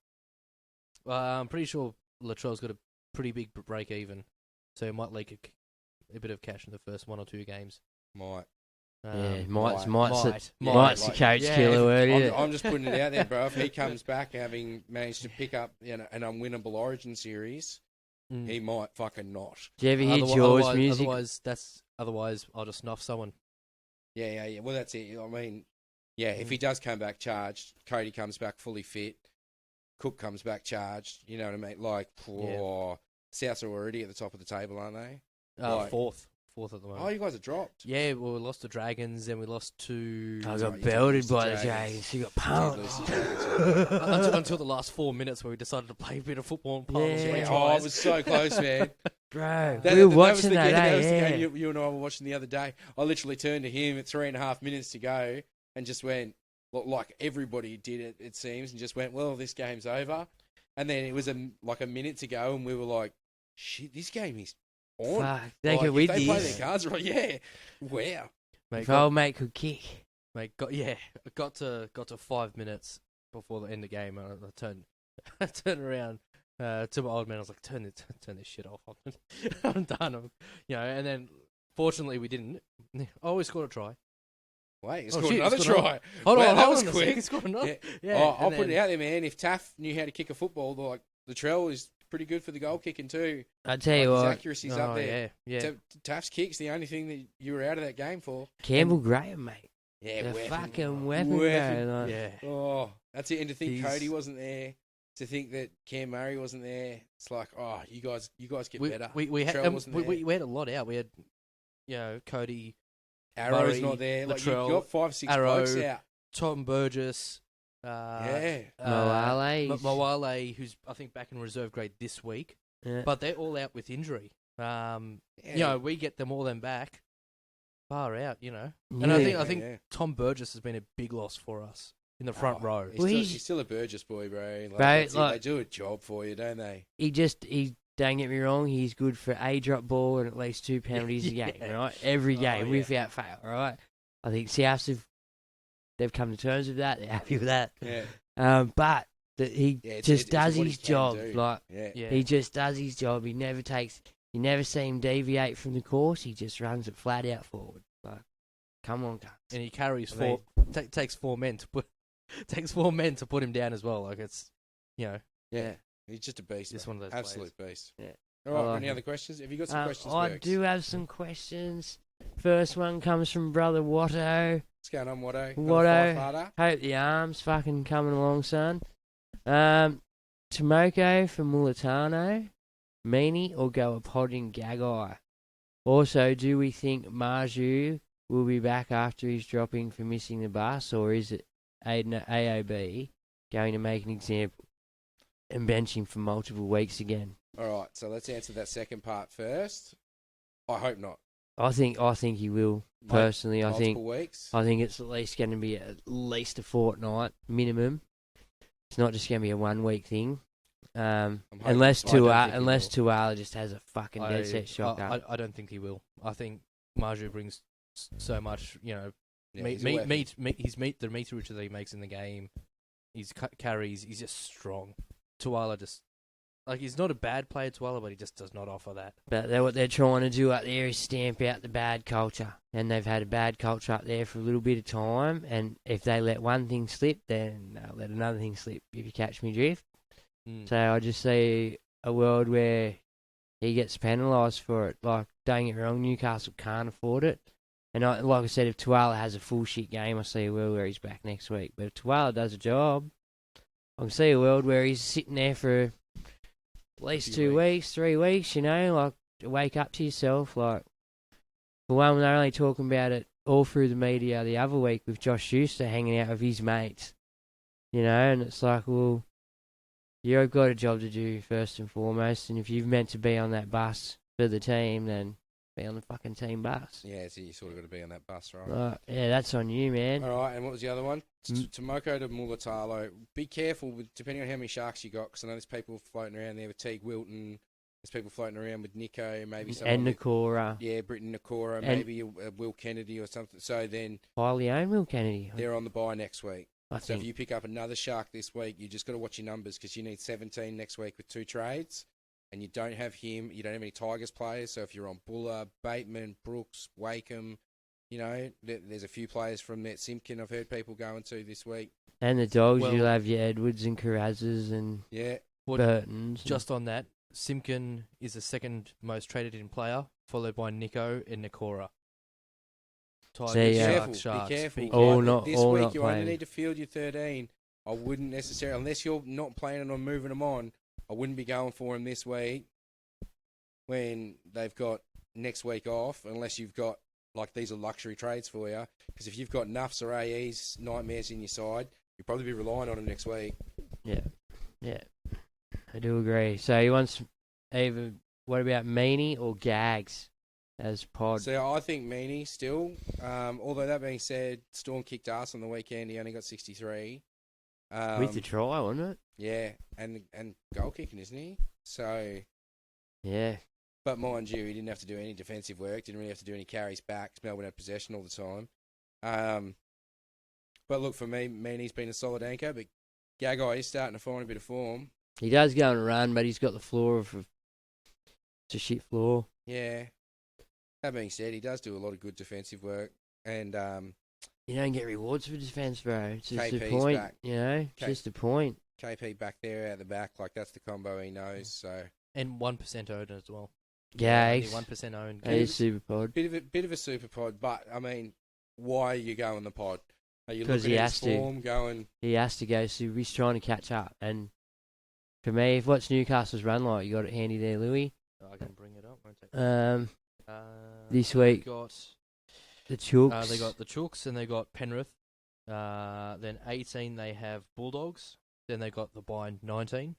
I'm pretty sure Latrell's got a pretty big break even, so he might leak a bit of cash in the first 1 or 2 games. Might. Might's the coach killer word. I'm just putting it out there, bro. If he comes back having managed to pick up an unwinnable Origin series, he might fucking not. Do you ever hear Jaws music? Otherwise, I'll just snuff someone. Yeah. Well, that's it. I mean, if he does come back charged, Cody comes back fully fit, Cook comes back charged. You know what I mean? Like, Souths are already at the top of the table, aren't they? Fourth at the moment. Oh, you guys are dropped. Yeah, well, we lost to Dragons, then we lost to... I got belted by the Dragons. You got pumped. Until the last 4 minutes where we decided to play a bit of football and pull I was so close, man. Bro, we were watching that, that was the game you and I were watching the other day. I literally turned to him at 3.5 minutes to go and just went, like everybody did it seems, and just went, well, this game's over. And then it was a minute to go, and we were like, shit, this game is on. Fuck, they could win this. They play their cards right, yeah. Wow. Mate, if old mate could kick. Mate, got to 5 minutes before the end of the game, and I turned around to my old man. I was like, turn this shit off. I'm done. And then fortunately we didn't. Oh, we scored a try. Wait, he scored another try. Hold on, that was quick. He scored another. I'll put it out there, man. If Taff knew how to kick a football, like Latrell is pretty good for the goal kicking too. I tell you what, his accuracy's up there. Yeah. Taff's kick's the only thing that you were out of that game for. Campbell Graham, mate. Yeah, the fucking weapon. Yeah. Oh, that's it. And to think Cody wasn't there, to think that Cam Murray wasn't there, it's like, oh, you guys get better. We had a lot out. We had, Cody. Arrow's Murray, not there. Like, Latrell, you got 5-6 Arrow, blokes out. Tom Burgess. Moale, who's I think back in reserve grade this week, but they're all out with injury. We get them all back, far out, And I think Tom Burgess has been a big loss for us in the front row. He's still a Burgess boy, bro. They do a job for you, don't they? He don't get me wrong, he's good for a drop ball and at least 2 penalties a game, right? Every game without fail, right? I think Souths they've come to terms with that. They're happy with that. Yeah. But he just does his job. He just does his job. You never see him deviate from the course. He just runs it flat out forward. come on, guys. And he carries I mean- takes 4 men to put him down as well. Like it's, Yeah. He's just a beast. Just mate. one of those Absolute beast. Yeah. All right. I like Any it. other questions? Have you got some questions? I Bergs? do have some questions. First one comes from Brother Watto. What's going on, Watto? Watto. Five-parter? Hope the arm's fucking coming along, son. Tomoko from Mulatano. Meanie or go a podding Gagai? Also, do we think Marju will be back after he's dropping for missing the bus, or is it AOB going to make an example and bench him for multiple weeks again? All right. So let's answer that second part first. I hope not. I think he will. Personally, I think Multiple weeks. it's at least going to be at least a fortnight minimum. It's not just going to be a 1 week thing. Unless Tuala just has a fucking dead set shock up. I don't think he will. I think Marju brings so much, Yeah, meat, he's a weapon. the meterage that he makes in the game. His carries, he's just strong. Tuala just, he's not a bad player, Tuala, but he just does not offer that. But what they're trying to do up there is stamp out the bad culture. And they've had a bad culture up there for a little bit of time. And if they let one thing slip, then they'll let another thing slip, if you catch me drift. So I just see a world where he gets penalised for it. Like, don't get me wrong, Newcastle can't afford it. And like I said, if Tuala has a full shit game, I see a world where he's back next week. But if Tuala does a job, I can see a world where he's sitting there for at least 2 weeks, 3 weeks, like, wake up to yourself. Like, for one, they're only talking about it all through the media the other week with Josh Schuster hanging out with his mates. And it's like, well, you've got a job to do first and foremost, and if you've meant to be on that bus for the team, then be on the fucking team bus. Yeah, so you sort of got to be on that bus, right? Yeah, that's on you, man. All right, and what was the other one? Tomoko to Mulatalo. Be careful, depending on how many sharks you got, because I know there's people floating around there with Teague Wilton. There's people floating around with Nico, maybe someone. And Nakora. Yeah, Britton Nakora, maybe Will Kennedy or something. So then Highly owned Will Kennedy. they're on the bye next week. I So think. if you pick up another shark this week, you just got to watch your numbers because you need 17 next week with 2 trades, and you don't have him. You don't have any Tigers players. So if you're on Buller, Bateman, Brooks, Wakeham, there's a few players from that Simpkin I've heard people going to this week. And the dogs, Well- you'll have your Edwards and Carrazas and Yeah, Burtons. Just on that, Simpkin is the second most traded in player, followed by Nico and Nakora. Tigers, See, Sharks, be careful. All Like, not- this all week not you only playing. need to field your 13. I wouldn't necessarily, unless you're not planning on moving them on, I wouldn't be going for them this week when they've got next week off, unless you've got, these are luxury trades for you. Because if you've got Nuffs or AEs, nightmares in your side, you'll probably be relying on them next week. Yeah. I do agree. So he wants either, what about Meanie or Gags as pod? So I think Meanie still, although that being said, Storm kicked ass on the weekend. He only got 63. With the try, wasn't it? Yeah, and goal kicking, isn't he? So, Yeah. but mind you, he didn't have to do any defensive work. Didn't really have to do any carries back. Melbourne had possession all the time. But look, for me, Meanie's been a solid anchor. But Gagai is starting to find a bit of form. He does go and run, but he's got the floor of it's a shit floor. Yeah. That being said, he does do a lot of good defensive work. And You don't get rewards for defence, bro. It's just a KP's point, back. It's just a point. KP back there out the back, that's the combo he knows. So and 1% owned as well. Gags. Only 1% owned. He is super pod. bit of a super pod. But I mean, why are you going the pod? Are you 'Cause looking he at has his to. form going? He has to go super. He's trying to catch up. And for me, if what's Newcastle's run like, you got it handy there, Louis. I can bring it up. Won't take This they week, got the Chooks. they got the Chooks and they got Penrith. Then 18 they have Bulldogs. Then they got the bye 19.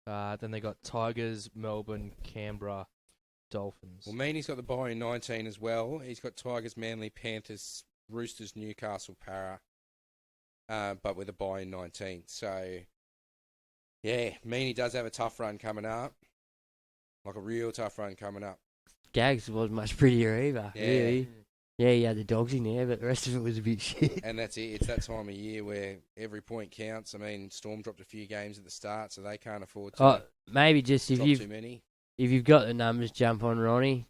Then they got Tigers, Melbourne, Canberra, Dolphins. Well, Meanie's got the bye in 19 as well. He's got Tigers, Manly, Panthers, Roosters, Newcastle, Para, but with a bye in 19. So, yeah, Meanie does have a tough run coming up. Like a real tough run coming up. Gags was much prettier either. Yeah. Really. Yeah, he had the dogs in there, but the rest of it was a bit shit. And that's it. It's that time of year where every point counts. I mean, Storm dropped a few games at the start, so they can't afford to Maybe just if drop too many. you've got the numbers, jump on Ronnie.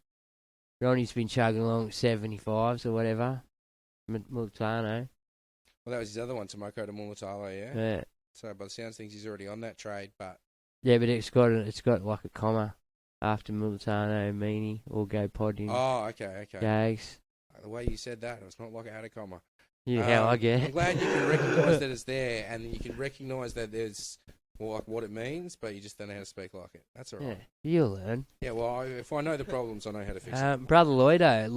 Ronnie's been chugging along at 75s or whatever. Mulitano. Well, that was his other one, Tomoko to Mulatalo, yeah? Yeah. So by the sounds of things, he's already on that trade, but... Yeah, but it's got like a comma after Mulitano, Meany, or Go Podding. Oh, okay. Gags. The way you said that, it's not like it had a comma. Yeah, how I get I'm glad you can recognise that it's there, and you can recognise that there's like what it means, but you just don't know how to speak like it. That's all right. Yeah, you'll learn. Yeah, well, if I know the problems, I know how to fix it. Brother Lloydo,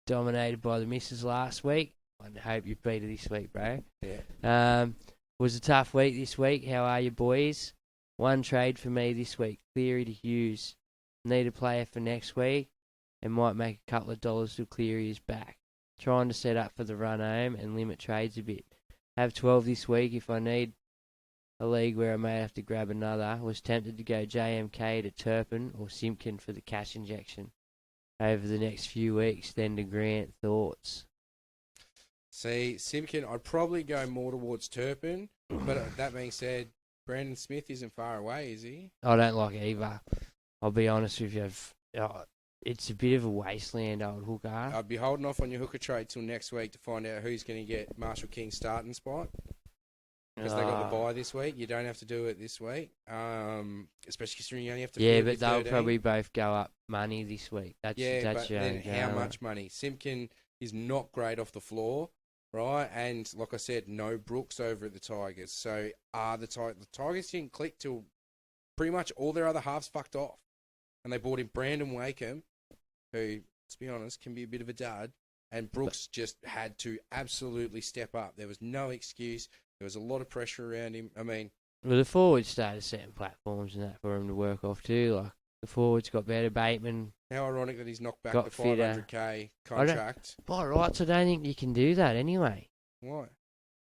dominated by the missus last week. I hope you beat her this week, bro. Yeah. Was a tough week this week. How are you, boys? One trade for me this week, Cleary to Hughes. Need a player for next week, and might make a couple of dollars till Cleary is back. Trying to set up for the run home and limit trades a bit. Have 12 this week if I need a league where I may have to grab another. Was tempted to go JMK to Turpin or Simpkin for the cash injection over the next few weeks. Then to Grant, thoughts? See, Simpkin, I'd probably go more towards Turpin, but that being said, Brandon Smith isn't far away, is he? I don't like either. I'll be honest with you. It's a bit of a wasteland, old hooker. I'd be holding off on your hooker trade till next week to find out who's going to get Marshall King's starting spot. Because they got the bye this week. You don't have to do it this week. Especially considering you only have to yeah, field but your they'll 13. probably both go up money this week. That's but your then only how drama. much money? Simpkin is not great off the floor, right? And like I said, no Brooks over at the Tigers. So the Tigers didn't click till pretty much all their other halves fucked off. And they brought in Brandon Wakeham, who, let's be honest, can be a bit of a dud. And Brooks just had to absolutely step up. There was no excuse. There was a lot of pressure around him. I mean... Well, the forwards started setting platforms and that for him to work off too. Like, the forwards got better. Bateman... How ironic that he's knocked back got the fitter. $500K contract. By rights, I don't think you can do that anyway. Why?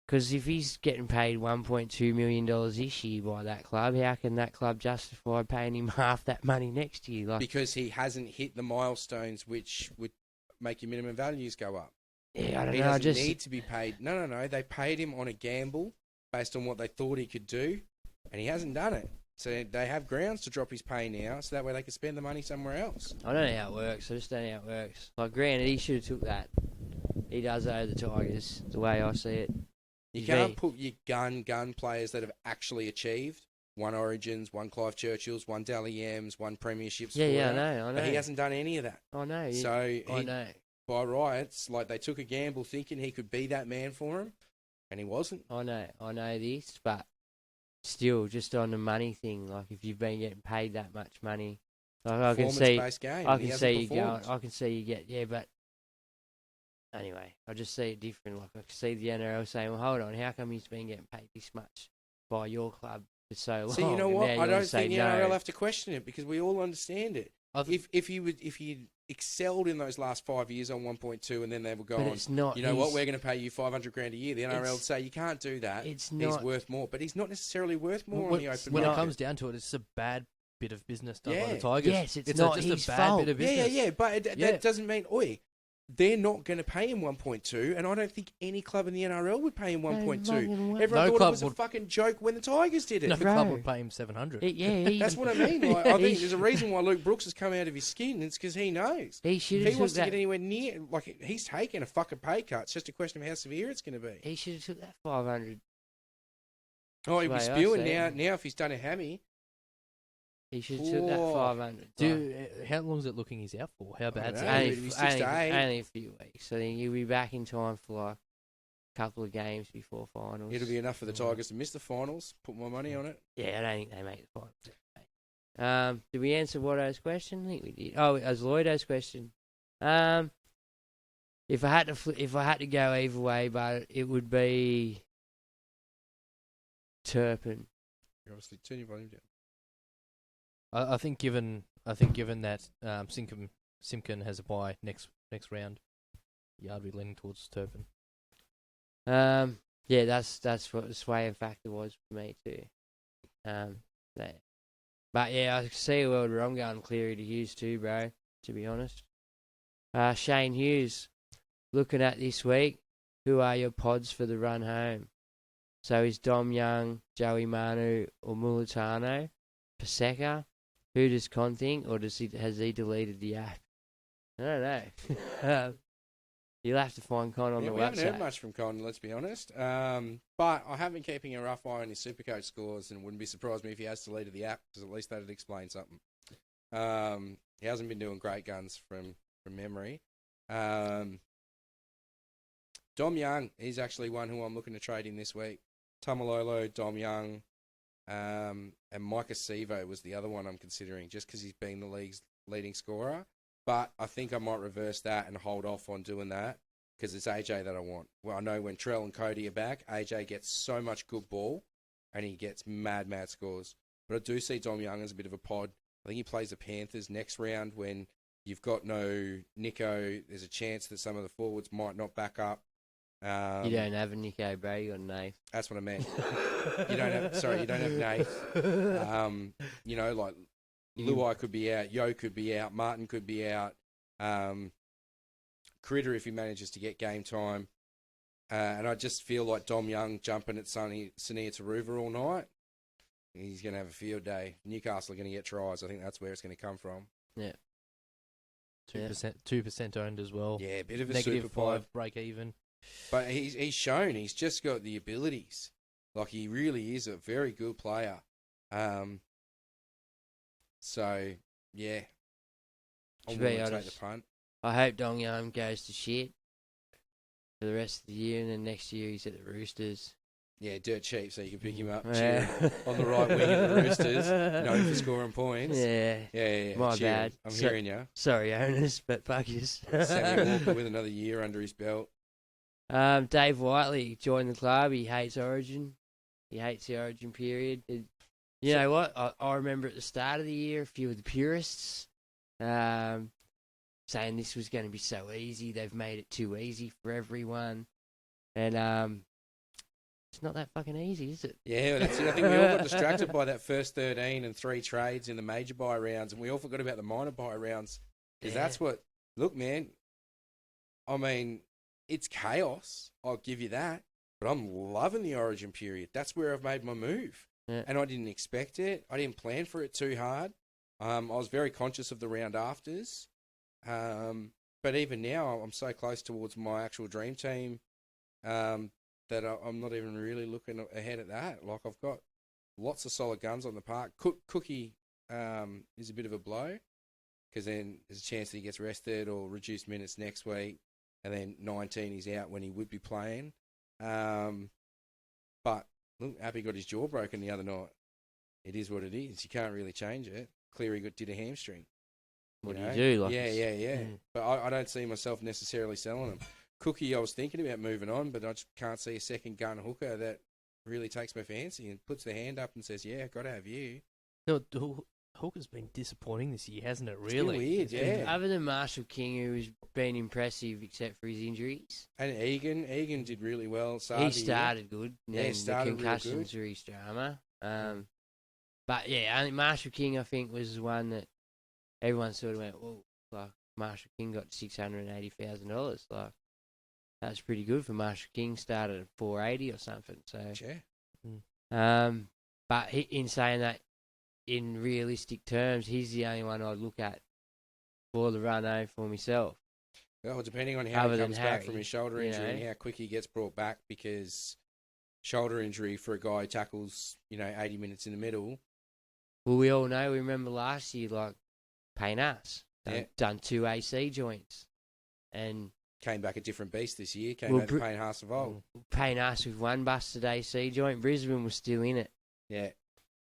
Because if he's getting paid $1.2 million this year by that club, how can that club justify paying him half that money next year? Like, because he hasn't hit the milestones which would make your minimum values go up. Yeah, I don't he know. doesn't need to be paid. No. They paid him on a gamble based on what they thought he could do, and he hasn't done it. So they have grounds to drop his pay now, so that way they can spend the money somewhere else. I don't know how it works. I just don't know how it works. Like, granted, he should have took that. He does owe the Tigers, the way I see it. You can't put your gun players that have actually achieved one Origins, one Clive Churchills, one Dally M's, one Premierships. Yeah, I know. But he hasn't done any of that. I know. So I know. By rights, like they took a gamble thinking he could be that man for him, and he wasn't. I know this, but still, just on the money thing, like if you've been getting paid that much money, like I can see, game, I can see you get, but anyway, I just see it different. Like I can see the NRL saying, "Well, hold on, how come he's been getting paid this much by your club for so long?" See, you know what? I don't think the no. NRL have to question it because we all understand it. If he excelled in those last 5 years on 1.2, and then they were going, you know what, we're going to pay you $500,000 a year. The NRL would say you can't do that. He's worth more, but he's not necessarily worth more on the open when market. it comes down to it, it's a bad bit of business done by the Tigers. Yes, it's not just his a bad fault. bit of business. Yeah, but that doesn't mean they're not going to pay him 1.2, and I don't think any club in the NRL would pay him 1.2. Everyone thought it was a fucking joke when the Tigers did it. No club would pay him $700. That's what I mean. Like, I think there's a reason why Luke Brooks has come out of his skin, and it's because he knows. If he wants to get anywhere near, like he's taking a fucking pay cut. It's just a question of how severe it's going to be. He should have took that 500. Oh, he'd be spewing now if he's done a hammy. He should have took that 500. How long is it looking he's out for? How bad is it? Only a few weeks. I think he'll be back in time for like a couple of games before finals. It'll be enough for the Tigers to miss the finals. Put my money on it. Yeah, I don't think they make the finals. Did we answer Watto's question? I think we did. Oh, it was Lloydo's question. If I had to go either way, but it would be Turpin. You obviously turn your volume down. I think given that Simpkin has a bye next round, I'd be leaning towards Turpin. Yeah, that's what the swaying factor was for me too. But yeah, I see a world where I'm going Cleary to Hughes too, bro. To be honest, Shane Hughes, looking at this week, who are your pods for the run home? So is Dom Young, Joey Manu, or Mulitano? Paseka? Who does Con think, or has he deleted the app? I don't know. You'll have to find Con on the we haven't heard WhatsApp. much from Con, let's be honest. But I have been keeping a rough eye on his Supercoach scores, and it wouldn't be surprised me if he has deleted the app, because at least that'd explain something. He hasn't been doing great guns from memory. Dom Young, he's actually one who I'm looking to trade in this week. Tamalolo, Dom Young, and Micah Sevo was the other one I'm considering, just because he's been the league's leading scorer. But I think I might reverse that and hold off on doing that, because it's AJ that I want. Well, I know when Trell and Cody are back, AJ gets so much good ball, and he gets mad scores. But I do see Dom Young as a bit of a pod. I think he plays the Panthers next round when you've got no Nico. There's a chance that some of the forwards might not back up. You don't have a Nico Brady or Nath. That's what I meant. You don't have Nath. Like Luai could be out, Yo could be out, Martin could be out, Critter if he manages to get game time. And I just feel like Dom Young jumping at Sania Taruva all night, he's going to have a field day. Newcastle are going to get tries. I think that's where it's going to come from. Yeah. 2% owned as well. Yeah, a bit of a negative super pod. 5 break even. But he's shown he's just got the abilities. Like, he really is a very good player. So, yeah. I'm going to take the punt. I hope Dong Young goes to shit for the rest of the year, and then next year he's at the Roosters. Yeah, dirt cheap, so you can pick him up Yeah. on the right wing at the Roosters, known for scoring points. Yeah. Yeah. My cheer. bad. I'm hearing you. Sorry, owners, but fuck yous. Sammy Walker with another year under his belt. Dave Whiteley joined the club. He hates Origin. He hates the Origin period. You know what? I remember at the start of the year, a few of the purists saying this was going to be so easy. They've made it too easy for everyone. And it's not that fucking easy, is it? Yeah, that's it. I think we all got distracted by that first 13 and 3 trades in the major buy rounds, and we all forgot about the minor buy rounds. Because that's what... Look, man, I mean, it's chaos. I'll give you that. But I'm loving the Origin period. That's where I've made my move. Yeah. And I didn't expect it. I didn't plan for it too hard. I was very conscious of the round afters. But even now, I'm so close towards my actual dream team that I'm not even really looking ahead at that. Like, I've got lots of solid guns on the park. Cookie is a bit of a blow, because then there's a chance that he gets rested or reduced minutes next week, and then 19 he's out when he would be playing. But look, Appy got his jaw broken the other night. It is what it is. You can't really change it. Cleary did a hamstring. What do you do? Like Yeah. But I don't see myself necessarily selling them. Cookie, I was thinking about moving on, but I just can't see a second gun hooker that really takes my fancy and puts the hand up and says, yeah, got to have you. No, Hooker's been disappointing this year, hasn't it, really? It's been weird, yeah. Other than Marshall King, who's been impressive except for his injuries. And Egan did really well. He started good. Yeah, he started the concussions were his drama. But yeah, I think Marshall King, I think, was the one that everyone sort of went, whoa, like, Marshall King got $680,000. Like, that's pretty good for Marshall King. Started at 480 or something. So, yeah. But in saying that, in realistic terms, he's the only one I'd look at for the run home for myself. Well, depending on how he comes back Harry, from his shoulder injury and how quick he gets brought back, because shoulder injury for a guy who tackles, 80 minutes in the middle. Well, we all know, we remember last year, like, Payne Haas done 2 AC joints. And came back a different beast this year. Came back to Payne Haas of old. Payne Haas with 1 busted AC joint. Brisbane was still in it. Yeah.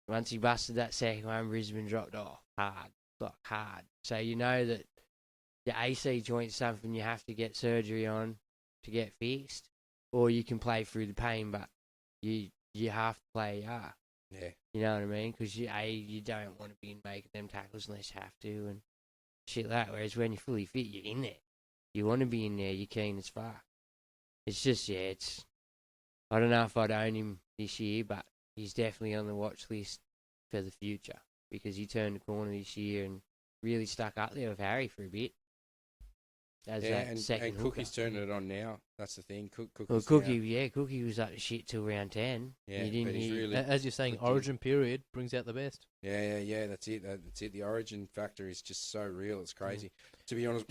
Once he busted that second one, Brisbane dropped off hard. So you know that your AC joint's something you have to get surgery on to get fixed, or you can play through the pain, but you have to play Yeah. You know what I mean? Because you don't want to be making them tackles unless you have to and shit like that. Whereas when you're fully fit, you're in there. You want to be in there. You're keen as fuck. It's just, I don't know if I'd own him this year, but he's definitely on the watch list for the future, because he turned the corner this year and really stuck up there with Harry for a bit. And Cookie's turning it on now. That's the thing. Cookie was up to shit till round 10. Yeah, but he's really... As you're saying, Origin period brings out the best. Yeah, that's it. The Origin factor is just so real. It's crazy. To be honest,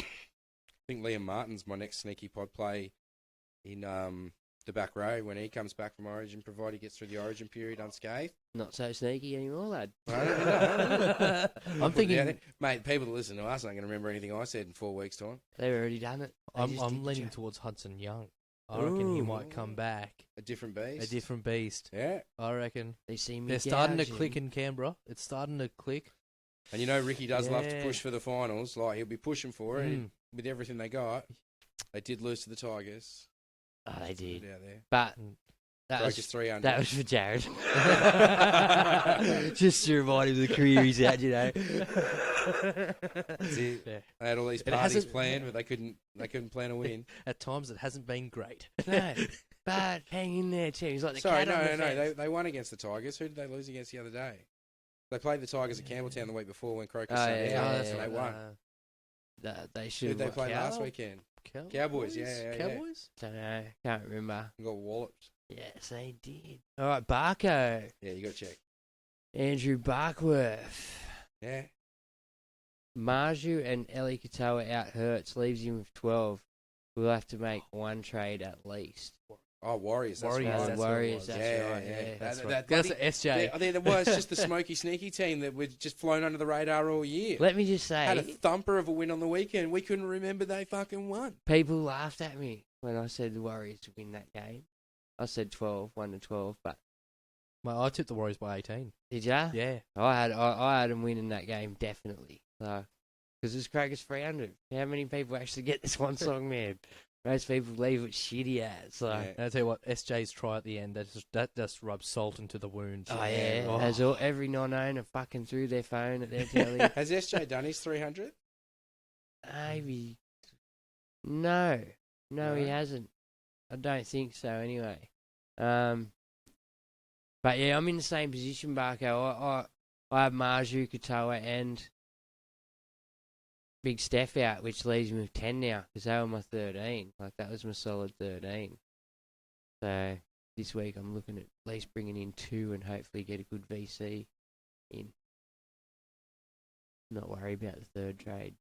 think Liam Martin's my next sneaky pod play in the back row when he comes back from Origin, provided he gets through the Origin period unscathed. Not so sneaky anymore, lad. I'm thinking, mate, people that listen to us aren't going to remember anything I said in 4 weeks' time. They've already done it. I'm leaning towards Hudson Young. I reckon he might come back. A different beast. A different beast. Yeah. I reckon. They see me. They're starting to click in Canberra. It's starting to click. And you know Ricky does love to push for the finals. Like, he'll be pushing for it with everything they got. They did lose to the Tigers. Oh, they did. Out there. But that was 300. That was for Jared. Just to remind him of the career he's had, you know. That's it. Yeah. They had all these parties planned, but they couldn't plan a win. At times, it hasn't been great. No, but hang in there, too. He's like the Sorry, cat on the fence. They won against the Tigers. Who did they lose against the other day? They played the Tigers at Campbelltown the week before when Croker sat down, and they won. They should. Who did they play last weekend? Cowboys, yeah. Cowboys? Don't know. Can't remember. They got walloped. Yes, they did. All right, Barco. Yeah, you got to check. Andrew Barkworth. Yeah. Marju and Eli Katoa out hurts, leaves him with 12. We'll have to make one trade at least. Oh, Warriors. That's Warriors, right. Warriors, that's yeah, right. Yeah. That's right. That's SJ. There was just the smoky, sneaky team that was just flown under the radar all year. Let me just say. Had a thumper of a win on the weekend. We couldn't remember they fucking won. People laughed at me when I said the Warriors to win that game. I said 12, 1-12, but... Well, I tipped the Warriors by 18. Did ya? Yeah. I had them winning that game, definitely. So, because it's Crackers 300. How many people actually get this one song, man? Most people leave it shitty as. So. Yeah. I'll tell you what, SJ's try at the end, that just rubs salt into the wound. Oh, yeah. Oh. As every non-owner fucking threw their phone at their telly. Has SJ done his 300? Maybe. No, he hasn't. I don't think so, anyway. But yeah, I'm in the same position, Barco. I have Marju, Katoa, and Big Steph out, which leaves me with 10 now, because they were my 13. Like, that was my solid 13. So, this week I'm looking at least bringing in 2 and hopefully get a good VC in. Not worry about the third trade.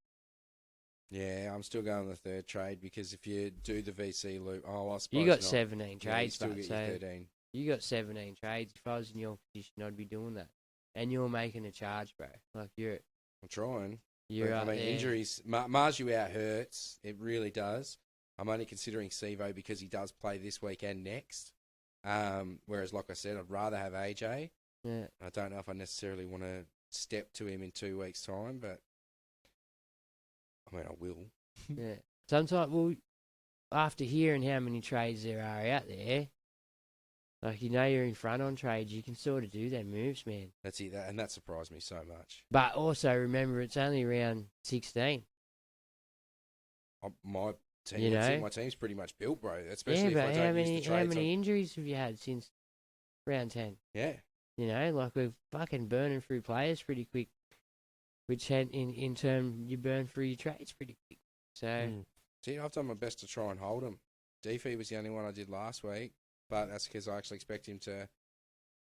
Yeah, I'm still going the third trade because if you do the VC loop, I suppose you got not. 17 trades, you still get your 13. You got 17 trades. If I was in your position, I'd be doing that. And you're making a charge, bro. Like, I'm trying. You're I mean, injuries. Marju out hurts. It really does. I'm only considering Sivo because he does play this week and next. Whereas, like I said, I'd rather have AJ. Yeah. I don't know if I necessarily want to step to him in 2 weeks' time, but I mean, I will. Yeah. Sometimes, well, after hearing how many trades there are out there, like, you know you're in front on trades, you can sort of do them moves, man. That's it, and that surprised me so much. But also, remember, it's only round 16. My team, You know? my team's pretty much built, bro. Especially Yeah, if but I how don't use the many trades. injuries have you had since round 10? Yeah. You know, like, we're fucking burning through players pretty quick, which in turn, you burn through your trades pretty quick. So... See, I've done my best to try and hold him. Defee was the only one I did last week. But that's because I actually expect him to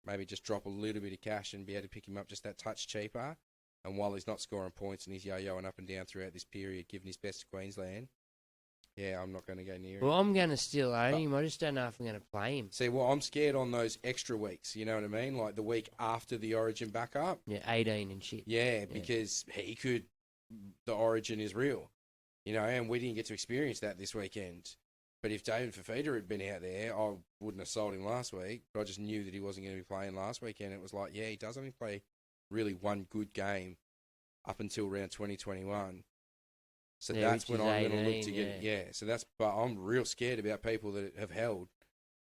maybe just drop a little bit of cash and be able to pick him up just that touch cheaper. And while he's not scoring points and he's yo-yoing up and down throughout this period, giving his best to Queensland, yeah, I'm not going to go near him. Well, I'm going to still own him. I just don't know if I'm going to play him. See, well, I'm scared on those extra weeks, you know what I mean? Like the week after the Origin backup. Yeah, 18 and shit. Yeah, because the Origin is real, you know, and we didn't get to experience that this weekend. But if David Fafita had been out there, I wouldn't have sold him last week. But I just knew that he wasn't going to be playing last weekend. It was like, yeah, he does only play really one good game up until round 2021. So that's when I'm going to look to get So that's, but I'm real scared about people that have held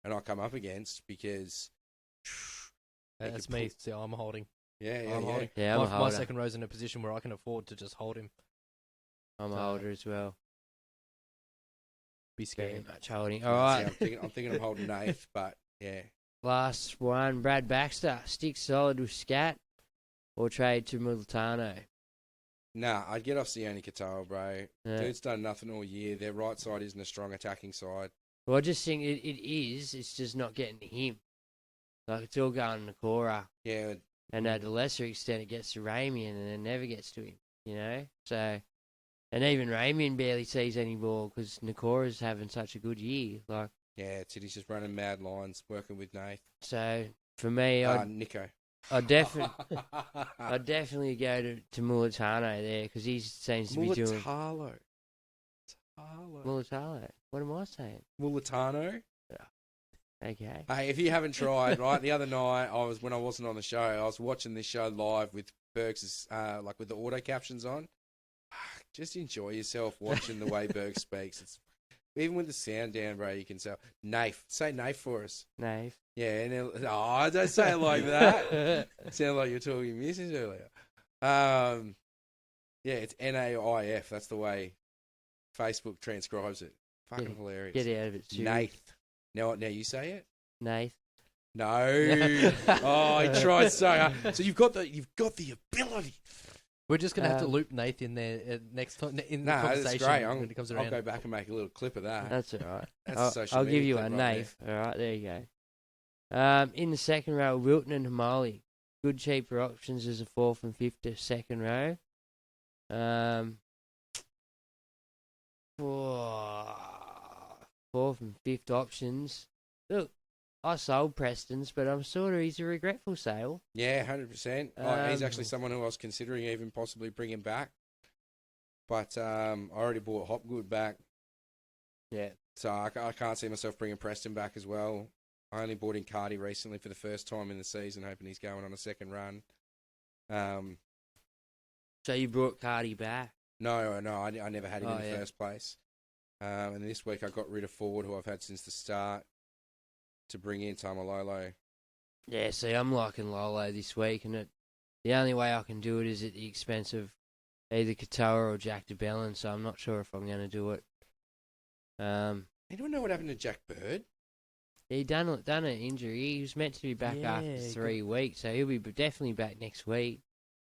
and I come up against because that's me. See, I'm holding. I'm holding. Yeah, my second row's in a position where I can afford to just hold him. I'm a holder as well. Be scared. Very much holding. All right. I'm thinking of holding Nath, but yeah. Last one, Brad Baxter. Stick solid with Scat or trade to Mulitano? Nah, I'd get off Sione Katoa, bro. Yeah. Dude's done nothing all year. Their right side isn't a strong attacking side. Well, I just think it is. It's just not getting to him. Like, it's all going to Cora. Yeah. And at a lesser extent, it gets to Ramian and then never gets to him, you know? So, And even Ramian barely sees any ball because Nakora's having such a good year. Like, Yeah, it's it. He's just running mad lines, working with Nath. so for me, Nico. I'd definitely go to Mulatano there because he seems to be doing Mulatalo. What am I saying? Mulatano. Okay. Hey, if you haven't tried, right? The other night when I wasn't on the show, I was watching this show live with Berg's like with the auto captions on. Just enjoy yourself watching the way Berg speaks. It's even with the sound down, bro. You can say Nath. Say Nath for us. Nath. Yeah, and don't say it like that. Sound like you're talking missus earlier. Yeah, it's Naif. That's the way Facebook transcribes it. Fucking hilarious. Get out of it, Sue. Nath. Now you say it. Nath. No. Oh, he tried so hard. So you've got the ability. We're just gonna have to loop Nath in there next time in the conversation that's great. when it comes around. I'll go back and make a little clip of that. That's all right. That's social I'll media give you clip a right Nath. All right, there you go. In the second row, Wilton and Hamali. Good cheaper options as a fourth and fifth to second row. Fourth and fifth options. Look, I sold Preston's, but he's a regretful sale. Yeah, 100%. He's actually someone who I was considering even possibly bringing back. But I already bought Hopgood back. Yeah. So I can't see myself bringing Preston back as well. I only bought in Cardi recently for the first time in the season, hoping he's going on a second run. So you brought Cardi back? No, I never had him in the first place. And this week I got rid of forward, who I've had since the start, to bring in Tamalolo. Yeah, see, I'm liking Lolo this week, and the only way I can do it is at the expense of either Katoa or Jack DeBellin, so I'm not sure if I'm going to do it. Anyone know what happened to Jack Bird? He done an injury. He was meant to be back after 3 weeks, so he'll be definitely back next week.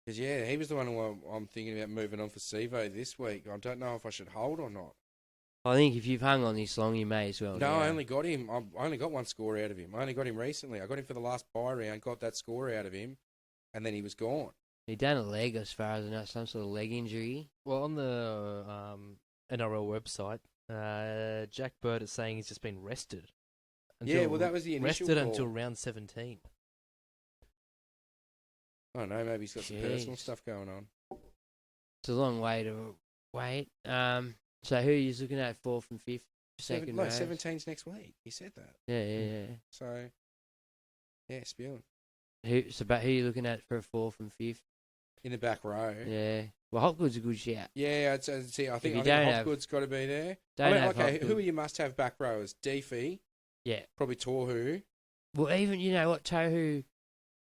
Because, he was the one who I'm thinking about moving on for Sivo this week. I don't know if I should hold or not. I think if you've hung on this long, you may as well. No, I only got him. I only got one score out of him. I only got him recently. I got him for the last bye round, got that score out of him, and then he was gone. He done a leg, as far as I know, some sort of leg injury. Well, on the NRL website, Jack Bird is saying he's just been rested. That was the initial rested call. until round 17. I don't know, maybe he's got some personal stuff going on. It's a long way to wait. So who are you looking at, fourth and fifth, second row? 17's next week. He said that. Yeah. So, spewing. Who are you looking at for a fourth and fifth? In the back row. Yeah. Well, Hopgood's a good shout. Yeah, I think Hopgood's got to be there. Who are your must-have back rowers? Deefy. Yeah. Probably Tohu. Well, even, you know what, Tohu,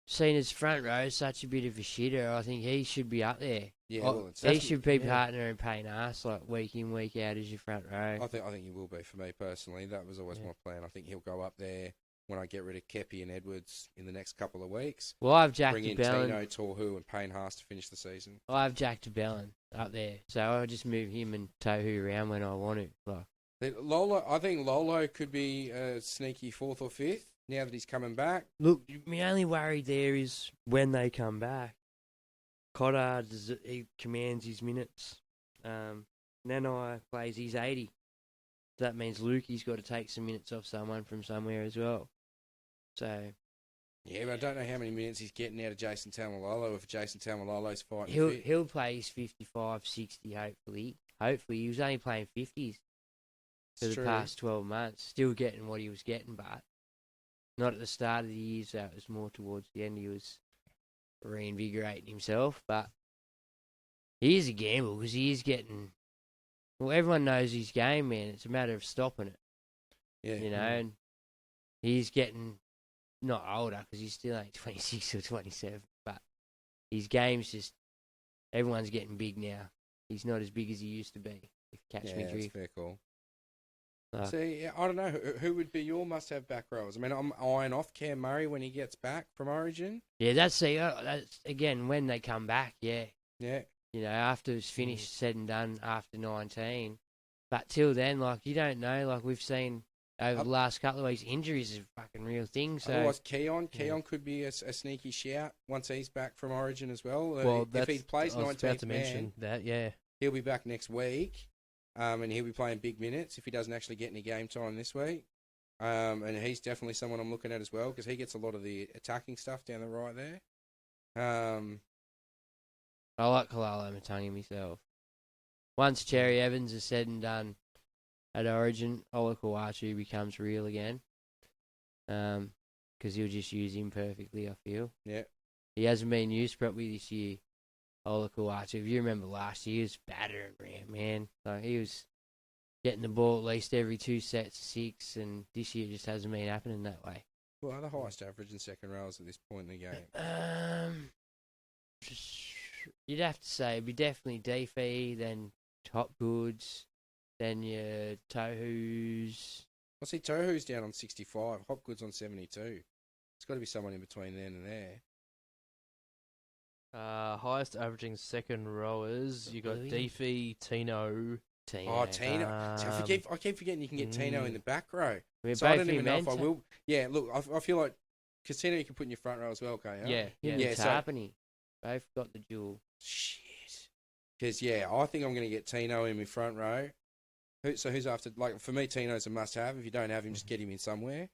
seen as front row, is such a bit of a shitter. I think he should be up there. Yeah, he should be partner and paying ass like week in, week out as your front row. I think he will be for me personally. That was always my plan. I think he'll go up there when I get rid of Kepi and Edwards in the next couple of weeks. Well, I've Jack Bring in DeBellin. Tino, Tohu, and Payne Haas to finish the season. I've Jack DeBellin up there, so I'll just move him and Tohu around when I want to. I think Lolo could be a sneaky fourth or fifth now that he's coming back. Look, my only worry there is when they come back. Cotter, he commands his minutes. Nanai plays his 80. That means Lukey's got to take some minutes off someone from somewhere as well. So, yeah, but I don't know how many minutes he's getting out of Jason Taumalolo if Jason Taumalolo's fighting fit. He'll play his 55, 60, hopefully. Hopefully, he was only playing 50s for the past 12 months. Still getting what he was getting, but not at the start of the year, so it was more towards the end. He was reinvigorating himself, but he is a gamble because he is getting... Well, everyone knows his game, man. It's a matter of stopping it. Yeah. You know, and he's getting not older because he's still like 26 or 27, but his game's just... Everyone's getting big now. He's not as big as he used to be, if you catch me drift. Yeah, that's fair call. See, I don't know. Who would be your must-have back rowers? I mean, I'm eyeing off Cam Murray when he gets back from Origin. Yeah, that's again, when they come back, yeah. Yeah. You know, after it's finished, said and done, after 19. But till then, like, you don't know. Like, we've seen over the last couple of weeks, injuries is a fucking real thing. So otherwise, Keon could be a sneaky shout once he's back from Origin as well. Well, if he plays 19th I was about to mention that, yeah. he'll be back next week, and he'll be playing big minutes if he doesn't actually get any game time this week. And he's definitely someone I'm looking at as well because he gets a lot of the attacking stuff down the right there. I like Kalala Matangi myself. Once Cherry Evans is said and done at Origin, Olakau'atu becomes real again. Because he'll just use him perfectly, I feel. Yeah. He hasn't been used properly this year, Olakau'atu. If you remember last year, he was battering around, man. Like, he was getting the ball at least every 2 sets, 6, and this year just hasn't been happening that way. What are the highest average and second rows at this point in the game? You'd have to say it'd be definitely Defi, then Hopgoods, then your Tohu's. I see Tohu's down on 65, Hopgood's on 72. It's got to be someone in between then and there. Highest averaging second rowers, you got Really? Defi, Tino. Oh, Tino. See, I keep forgetting you can get Tino in the back row. We're So I both don't even know if I Mentor. will. Yeah, look, I feel like because Tino you can put in your front row as well, can't you? Yeah. Yeah, Yeah, so- Tarpany. Both got the duel. Shit. Because, I think I'm going to get Tino in my front row. Who's after? Like, for me, Tino's a must-have. If you don't have him, just get him in somewhere.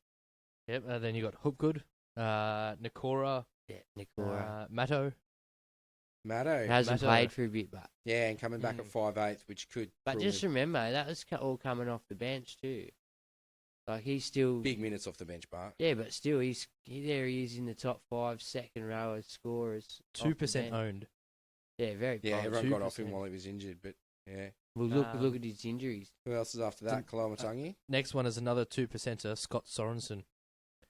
Yep, then you got Hopgood, Nikora, Yeah, Nikora. Matto. Matto. Hasn't Matto. played for a bit, but And coming back at 5'8", which could... but prove just remember that was all coming off the bench too. Like he's still big minutes off the bench, Bart. Yeah, but still there he is in the top 5 second rowers scorers. off the 2% bench. owned. Yeah, very. Yeah, positive. everyone got off him 2%. while he was injured, but yeah. Well, look at his injuries. Who else is after that? Kalamatangi? Next one is another 2%er, Scott Sorensen.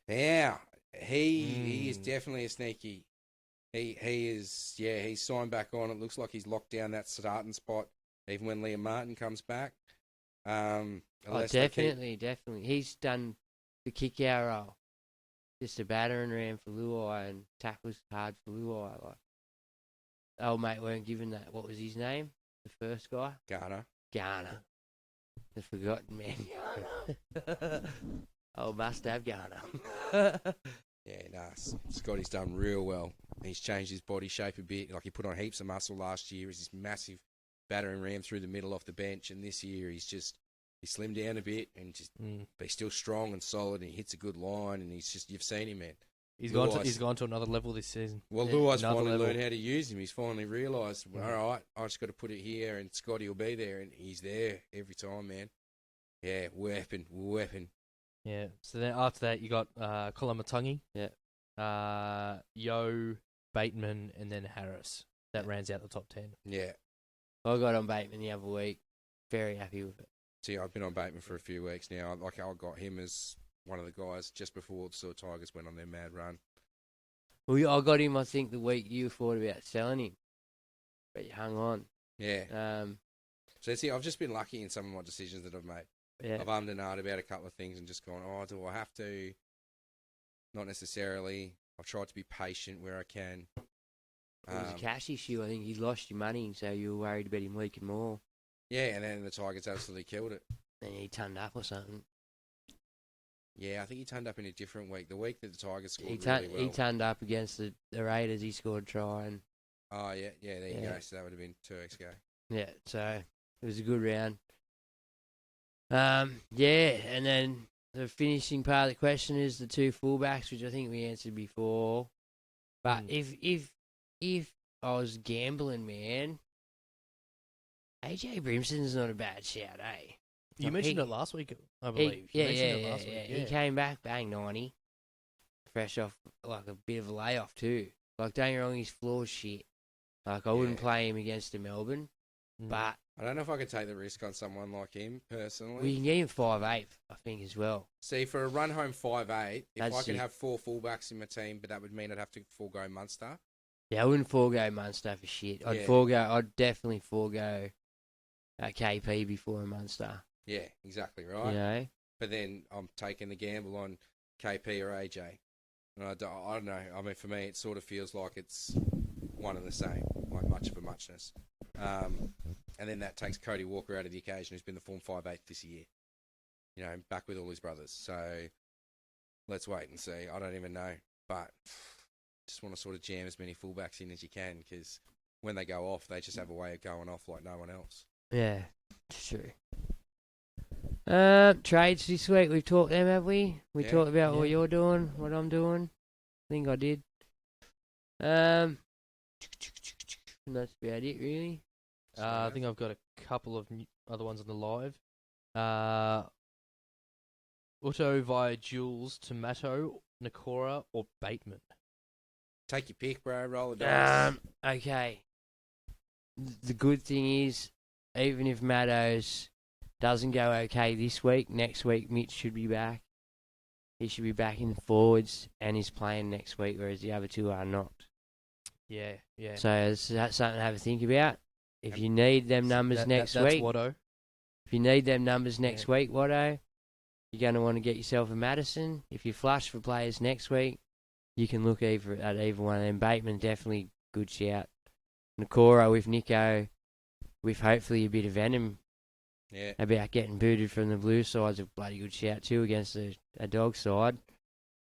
Yeah, he is definitely a sneaky. He is, he's signed back on. It looks like he's locked down that starting spot, even when Liam Martin comes back. Unless they keep- Definitely. He's done the kick out role. Just a battering ram for Luai and tackles hard for Luai. Like, old mate weren't given that. What was his name? The first guy? Garner. Garner. The forgotten man. Oh, must have Garner. Yeah, nice. Scotty's done real well. He's changed his body shape a bit. Like, he put on heaps of muscle last year. He's this massive battering ram through the middle off the bench, and this year he slimmed down a bit and but he's still strong and solid, and he hits a good line, and you've seen him, man. He's gone to another level this season. Well, Yeah, Luai's another finally level. learned how to use him. He's finally realised, all right, I just got to put it here, and Scotty will be there, and he's there every time, man. Yeah, weapon. Yeah. So then after that, you got Kalamatangi. Yeah. Yo, Bateman, and then Harris. That rounds out the top 10. Yeah. I got on Bateman the other week. Very happy with it. See, I've been on Bateman for a few weeks now. Like, I got him as one of the guys just before the Tigers went on their mad run. Well, I got him, I think, the week you thought about selling him. But you hung on. Yeah. So, see, I've just been lucky in some of my decisions that I've made. Yeah. I've ummed and ahed about a couple of things and just gone, do I have to? Not necessarily. I've tried to be patient where I can. It was a cash issue. I think you lost your money, so you were worried about him leaking more. Yeah, and then the Tigers absolutely killed it. And he turned up or something. Yeah, I think he turned up in a different week. The week that the Tigers scored He really well. he turned up against the Raiders. He scored a try. And, Oh, yeah, there you Yeah. go. So that would have been 2 weeks ago. yeah, so it was a good round. Yeah, and then the finishing part of the question is the 2 fullbacks, which I think we answered before. But if I was gambling, man, AJ Brimson's not a bad shout, eh? You mentioned it last week, I believe. Yeah. Week. He came back, bang, 90. Fresh off, like, a bit of a layoff, too. Like, don't get me wrong, his floor's shit. Like, I wouldn't play him against the Melbourne. But I don't know if I could take the risk on someone like him, personally. we can get him 5'8", I think, as well. See, for a run home 5'8", if That's I could it. have 4 fullbacks in my team, but that would mean I'd have to forego Munster. Yeah, I wouldn't forego Munster for shit. I'd definitely forego KP before a Munster. Yeah, exactly right. You know? But then I'm taking the gamble on KP or AJ. And I don't know. I mean, for me, it sort of feels like it's one and the same, like much of a muchness. And then that takes Cody Walker out of the occasion, who's been the form 5'8" this year. You know, back with all his brothers. So let's wait and see. I don't even know. But just want to sort of jam as many fullbacks in as you can, because when they go off, they just have a way of going off like no one else. Yeah, it's true. Trades this week, we've talked them, have we? We talked about what you're doing, what I'm doing. I think I did. And that's about it, really. I think I've got a couple of other ones on the live. Auto via Jules, Tomato, Nakora, or Bateman. Take your pick, bro. Roll the dice. Okay. The good thing is, even if Maddows doesn't go okay this week, next week Mitch should be back. He should be back in the forwards and he's playing next week, whereas the other two are not. Yeah. So that's something to have a think about. If you need them numbers next week, Watto. If you need them numbers next week, Watto, you're going to want to get yourself a Madison. If you flush for players next week, you can look at either one of them. Bateman, definitely good shout. Nakora with Nico, with hopefully a bit of venom about getting booted from the blue side's a bloody good shout too against a dog side.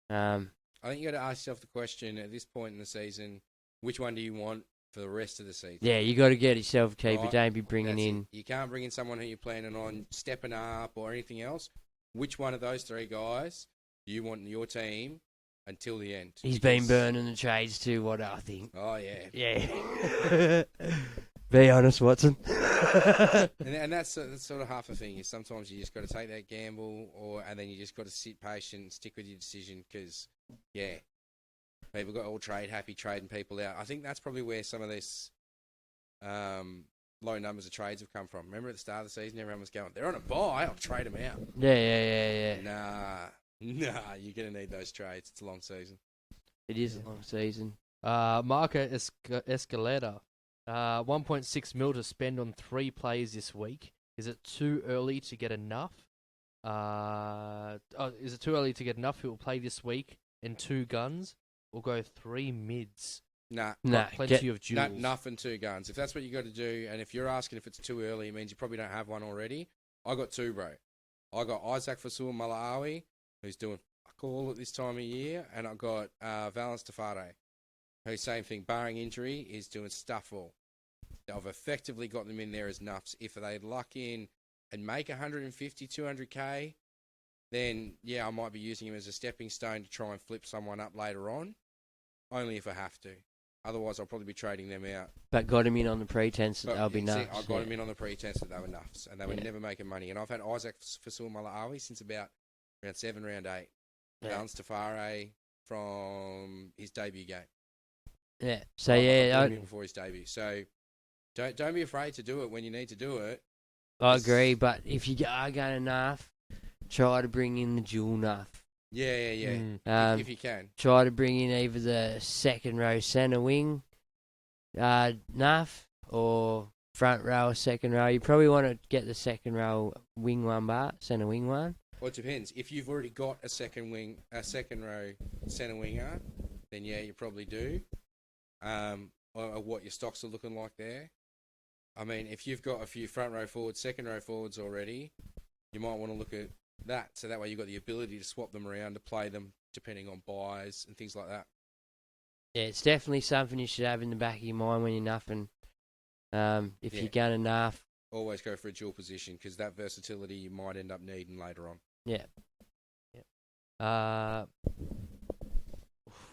I think you got to ask yourself the question at this point in the season, which one do you want for the rest of the season? Yeah, you got to get yourself a keeper. Right. Don't be bringing in. You can't bring in someone who you're planning on stepping up or anything else. Which one of those three guys do you want in your team until the end? He's been burning the trades too, what I think. Oh, yeah. Yeah. Be honest, Watson. and that's sort of half the thing is sometimes you just got to take that gamble and then you just got to sit patient and stick with your decision because, people got all trade happy, trading people out. I think that's probably where some of this low numbers of trades have come from. Remember at the start of the season, everyone was going, they're on a buy, I'll trade them out. Yeah. Nah, you're going to need those trades. It's a long season. It is a long season. Marco Escaleta, 1.6 mil to spend on 3 players this week. Is it too early to get enough? Is it too early to get enough who will play this week and 2 guns? We'll go 3 mids. Nah. Plenty of duels. Nothing 2 guns. If that's what you got to do, and if you're asking if it's too early, it means you probably don't have one already. I got 2, bro. I got Isaac Fasul Malawi, who's doing fuck all at this time of year, and I got Valence Tafare, who, same thing, barring injury, is doing stuff all. I've effectively got them in there as nuffs. If they luck in and make 150, 200k, then, I might be using him as a stepping stone to try and flip someone up later on, only if I have to. Otherwise, I'll probably be trading them out. But got him in on the pretense that they'll be nuffs. I got him in on the pretense that they were nuffs, and they were never making money. And I've had Isaac Fasul Malawi since about round 7, round 8. Valence Tafare from his debut game. Yeah. So I before his debut. So don't be afraid to do it when you need to do it. I agree, but if you are going to nuff, try to bring in the dual nuff. Yeah. If you can. Try to bring in either the second row centre wing nuff or front row or second row. You probably want to get the second row wing one centre wing one. Well, it depends. If you've already got a second row centre winger, then you probably do. Or what your stocks are looking like there. I mean, if you've got a few front row forwards, second row forwards already, you might want to look at that. So that way you've got the ability to swap them around to play them depending on buys and things like that. Yeah, it's definitely something you should have in the back of your mind when you're nuffing. If you're going to nuff, always go for a dual position because that versatility you might end up needing later on. Yeah.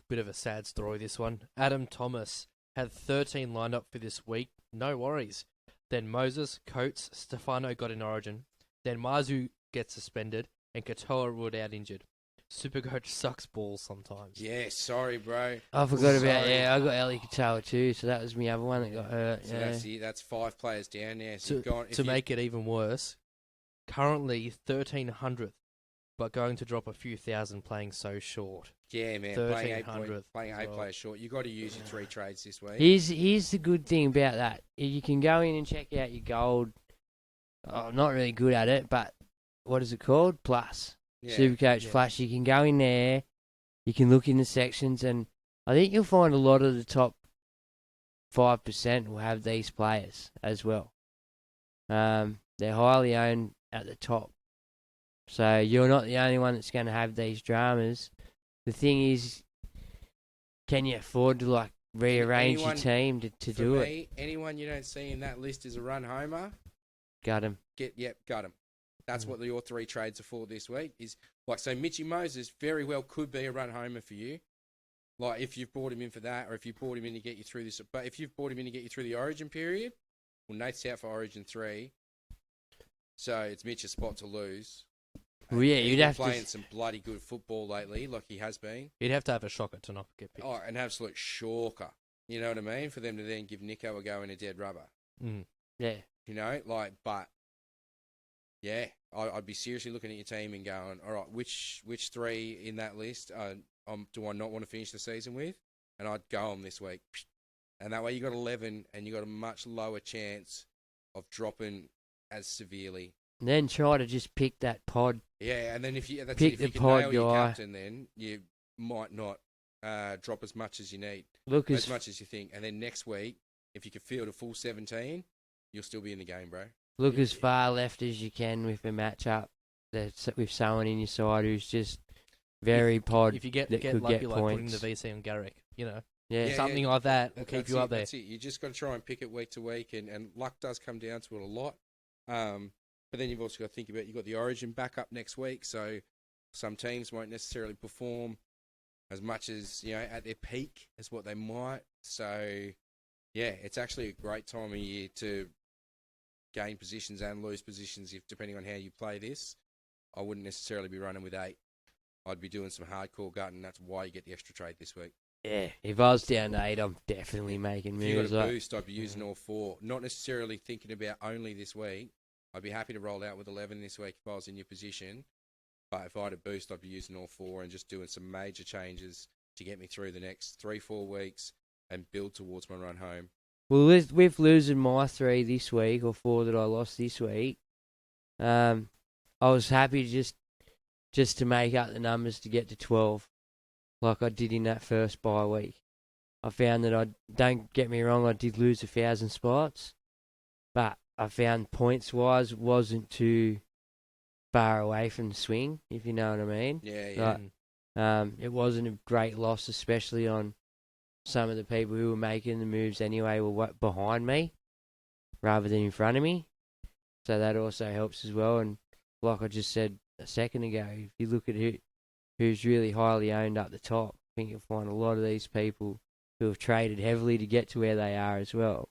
Bit of a sad story, this one. Adam Thomas had 13 lined up for this week. No worries. Then Moses, Coates, Stefano got in Origin. Then Mazu gets suspended and Katoa ruled out injured. Supercoach sucks balls sometimes. Yeah, sorry, bro. I forgot about I got Ellie Katoa too, so that was my other one that got hurt. So that's 5 players down there. So to make it even worse, currently 1300th, but going to drop a few thousand playing so short. Yeah, man. Playing 8 players short. You've got to use your 3 trades this week. Here's the good thing about that. You can go in and check out your gold. I'm not really good at it, but what is it called? Plus. Supercoach Flash. You can go in there. You can look in the sections, and I think you'll find a lot of the top 5% will have these players as well. They're highly owned at the top. So you're not the only one that's going to have these dramas. The thing is, can you afford to rearrange your anyone- team to For do it. me, anyone you don't see in that list is a run homer. Got him. Got him. That's what your 3 trades are for this week. Is like, so Mitchy Moses very well could be a run homer for you. Like, if you've brought him in for that, or if you brought him in to get you through this. But if you've brought him in to get you through the Origin period, well, Nate's out for Origin 3, so it's Mitch's spot to lose. Well, yeah, He's you'd been have playing to. some bloody good football lately, like he has been. You'd have to have a shocker to not get picked. Oh, an absolute shocker. You know what I mean? For them to then give Nico a go in a dead rubber. Mm. Yeah. You know, like, but yeah, I'd be seriously looking at your team and going, all right, which 3 in that list do I not want to finish the season with? And I'd go them this week. And that way you got 11 and you got a much lower chance of dropping as severely. And then try to just pick that pod. Yeah, and then if you Pick if you the can pod nail your guy. captain, then you might not drop as much as you need, Look as as much as you think. And then next week, if you can field a full 17, you'll still be in the game, bro. Look as far left as you can with a matchup that's with someone in your side who's just very pod. If you get that could lucky, get like putting points. the VC on Garrick, Yeah. Yeah, something like that will keep That's you it, up there. That's it. You just got to try and pick it week to week, and luck does come down to it a lot. But then you've also got to think about, you've got the Origin back up next week, so some teams won't necessarily perform as much as, you know, at their peak as what they might. So, yeah, it's actually a great time of year to gain positions and lose positions, if depending on how you play this. I wouldn't necessarily be running with 8. I'd be doing some hardcore gutting. That's why you get the extra trade this week. Yeah. If I was down to 8, I'm definitely making If you moves. got a boost, I'd be using all 4. Not necessarily thinking about only this week. I'd be happy to roll out with 11 this week if I was in your position. But if I had a boost, I'd be using all 4 and just doing some major changes to get me through the next 3-4 weeks and build towards my run home. Well, with losing my 3 this week, or 4 that I lost this week, I was happy just to make up the numbers to get to 12, like I did in that first bye week. I found that don't get me wrong, I did lose 1,000 spots, but I found points-wise wasn't too far away from the swing, if you know what I mean. Yeah. It wasn't a great loss, especially on some of the people who were making the moves anyway were behind me rather than in front of me. So that also helps as well. And like I just said a second ago, if you look at who's really highly owned up the top, I think you'll find a lot of these people who have traded heavily to get to where they are as well.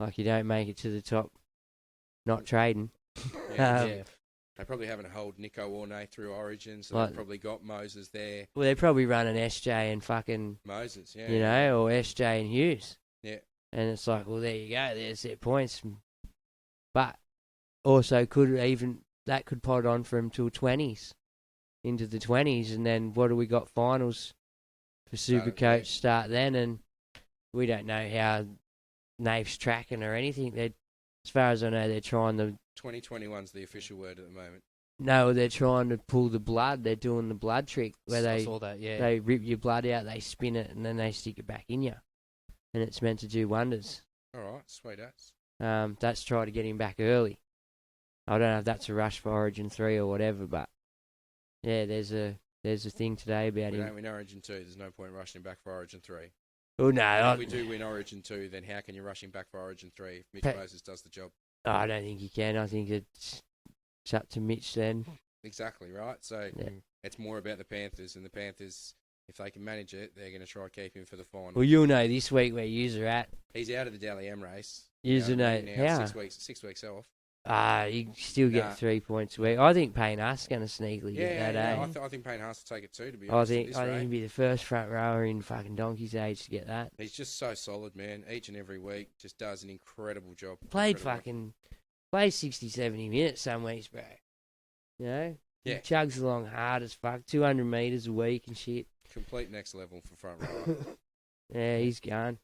Like, you don't make it to the top not trading. Yeah. They probably haven't held Nico or Nate through Origin, so they've probably got Moses there. Well, they're probably running SJ and fucking Moses, yeah. you know, or SJ and Hughes. Yeah. And it's like, well, there you go. There's their points. But also that could pod on from till 20s, into the 20s, and then what do we got? Finals for Supercoach start then, and we don't know how Naif's tracking or anything. As far as I know, they're trying to... 2021's the official word at the moment. No, they're trying to pull the blood. They're doing the blood trick where I saw that, yeah. they rip your blood out, they spin it, and then they stick it back in you. And it's meant to do wonders. All right, sweet ass. That's try to get him back early. I don't know if that's a rush for Origin 3 or whatever, but yeah, there's a thing today about We him. don't win Origin 2, there's no point rushing him back for Origin 3. Oh, no. If we do win Origin 2, then how can you rush him back for Origin 3 if Mitch Moses does the job? I don't think he can. I think it's up to Mitch then. Exactly, right? So it's more about the Panthers, and the Panthers, if they can manage it, they're going to try to keep him for the final. Well, you'll know this week where yous are at. He's out of the Dally M race. Yous will know now, how. 6 weeks off. You still get 3 points a week. I think Payne Haas going to sneakily get that, I think Payne Haas will take it too, to be I honest. think he'll be the first front rower in fucking Donkey's age to get that. He's just so solid, man. Each and every week, just does an incredible job. Played 60, 70 minutes some weeks, bro. You know? Yeah. He chugs along hard as fuck, 200 metres a week and shit. Complete next level for front rower. Yeah, he's gone.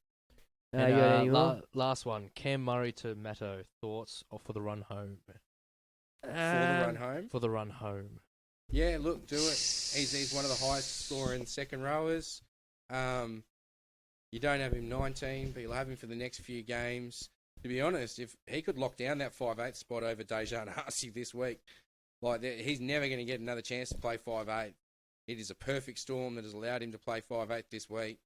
You And, got any more? last one, Cam Murray to Matto. Thoughts for the run home? For the run home? For the run home. Yeah, look, do it. He's one of the highest scoring second rowers. You don't have him 19, but you'll have him for the next few games. To be honest, if he could lock down that 5'8" spot over Dejan Arce this week, he's never going to get another chance to play 5'8". It is a perfect storm that has allowed him to play 5'8" this week.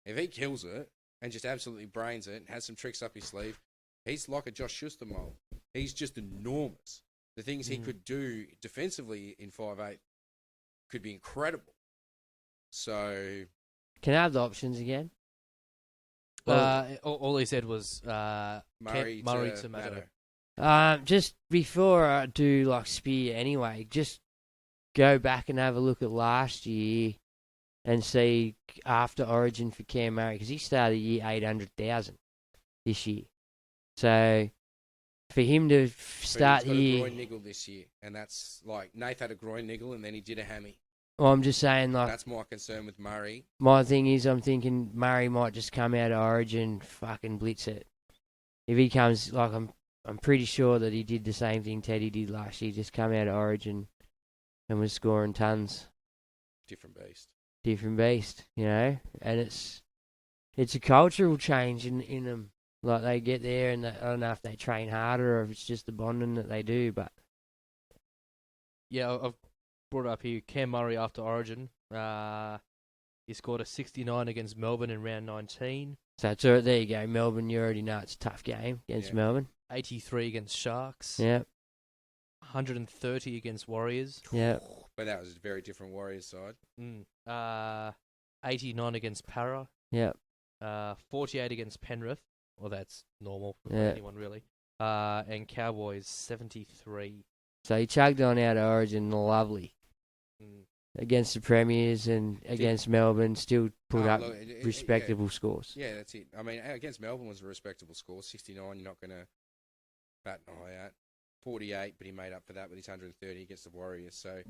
If he kills it and just absolutely brains it and has some tricks up his sleeve, he's like a Josh Schuster mold. He's just enormous. The things he could do defensively in 5'8" could be incredible. So, Can I have the options again? All he said was Murray to Maddo. Just before I do like Spear anyway, just go back and have a look at last year and see after Origin for Cam Murray, because he started the year 800,000 this year. So for him to start the year, he's got a groin niggle this year, and that's like Nath had a groin niggle and then he did a hammy. well, I'm just saying, like, That's my concern with Murray. my thing is, I'm thinking Murray might just come out of Origin, fucking blitz it. If he comes, like, I'm pretty sure that he did the same thing Teddy did last year, just come out of Origin and was scoring tons. Different beast. Different beast, you know, and it's a cultural change in them. Like, they get there and I don't know if they train harder or if it's just the bonding that they do, but Yeah, I've brought it up here. Cam Murray after Origin. He scored a 69 against Melbourne in round 19. so it's all, there you go. Melbourne, you already know it's a tough game against Melbourne. 83 against Sharks. Yep, 130 against Warriors. yep. But that was a very different Warriors side. 89 against Para. Yep. 48 against Penrith. Well, that's normal for Yeah. anyone, really. And Cowboys, 73. So he chugged on out of Origin, lovely. Against the Premiers and against Melbourne, still put up respectable scores. Yeah, that's it. I mean, against Melbourne was a respectable score. 69, you're not going to bat an eye out. 48, but he made up for that with his 130 against the Warriors. So,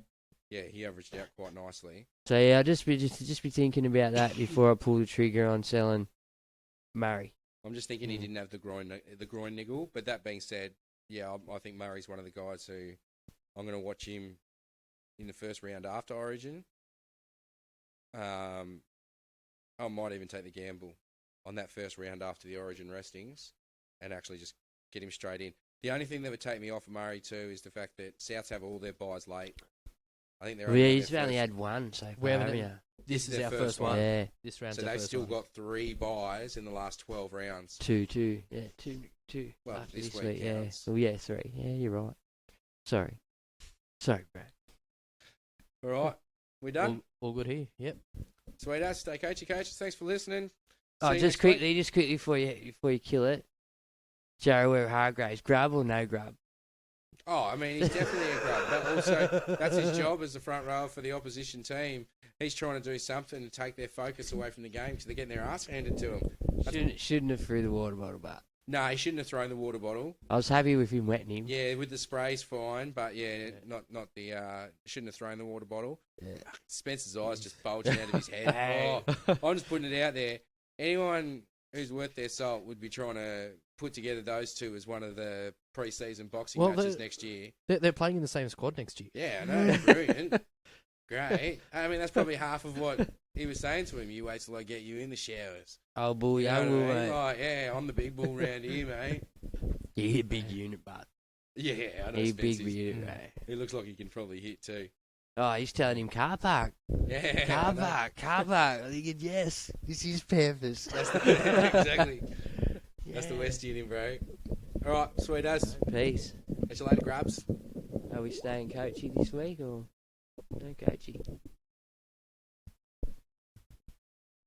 yeah, he averaged out quite nicely. So yeah, I'll just be thinking about that before I pull the trigger on selling Murray. I'm just thinking he didn't have the groin niggle. But that being said, yeah, I think Murray's one of the guys who I'm going to watch him in the first round after Origin. I might even take the gamble on that first round after the Origin restings and actually just get him straight in. The only thing that would take me off of Murray too is the fact that Souths have all their buys late. I think they're He's only had one so far. We haven't haven't had- you? This is their our first first one. one. Yeah, This round's So our they've first still one. got 3 buys in the last 12 rounds. two. Yeah, two. Well, after this this week week, yeah. counts. Well, yeah, 3. Yeah, you're right. Sorry, Brad. All right, we're done. All good here. Yep. Sweet ass, stay coachy coaches. Thanks for listening. Oh, See you just next week. quickly before you kill it, Joe Hargraves, grub or no grub? Oh, I mean, he's definitely a grub. But also, that's his job as the front rower for the opposition team. He's trying to do something to take their focus away from the game because they're getting their ass handed to him. Shouldn't have threw the water bottle, but No, he shouldn't have thrown the water bottle. I was happy with him wetting him. Yeah, with the spray's fine, but not the shouldn't have thrown the water bottle. Yeah. Spencer's eyes just bulging out of his head. Hey. Oh, I'm just putting it out there. Anyone who's worth their salt would be trying to put together those two as one of the pre-season boxing matches next year. They're playing in the same squad next year. Yeah, I know. Brilliant. Great. I mean, that's probably half of what he was saying to him. You wait till I get you in the showers. Oh, bull, You know young what I bull, mean? mate. Like, yeah, I'm the big bull round here, mate. You hit big unit, but Yeah, I know. he big Spencer's- unit, mate. He looks like he can probably hit too. Oh, he's telling him car park. Yeah. Car I know. park. I think yes. This is Panthers. That's the, exactly. That's the Yeah. West Union, bro. All right, sweet as. Peace. Catch you later, grabs. Are we staying coachy this week or no coachy?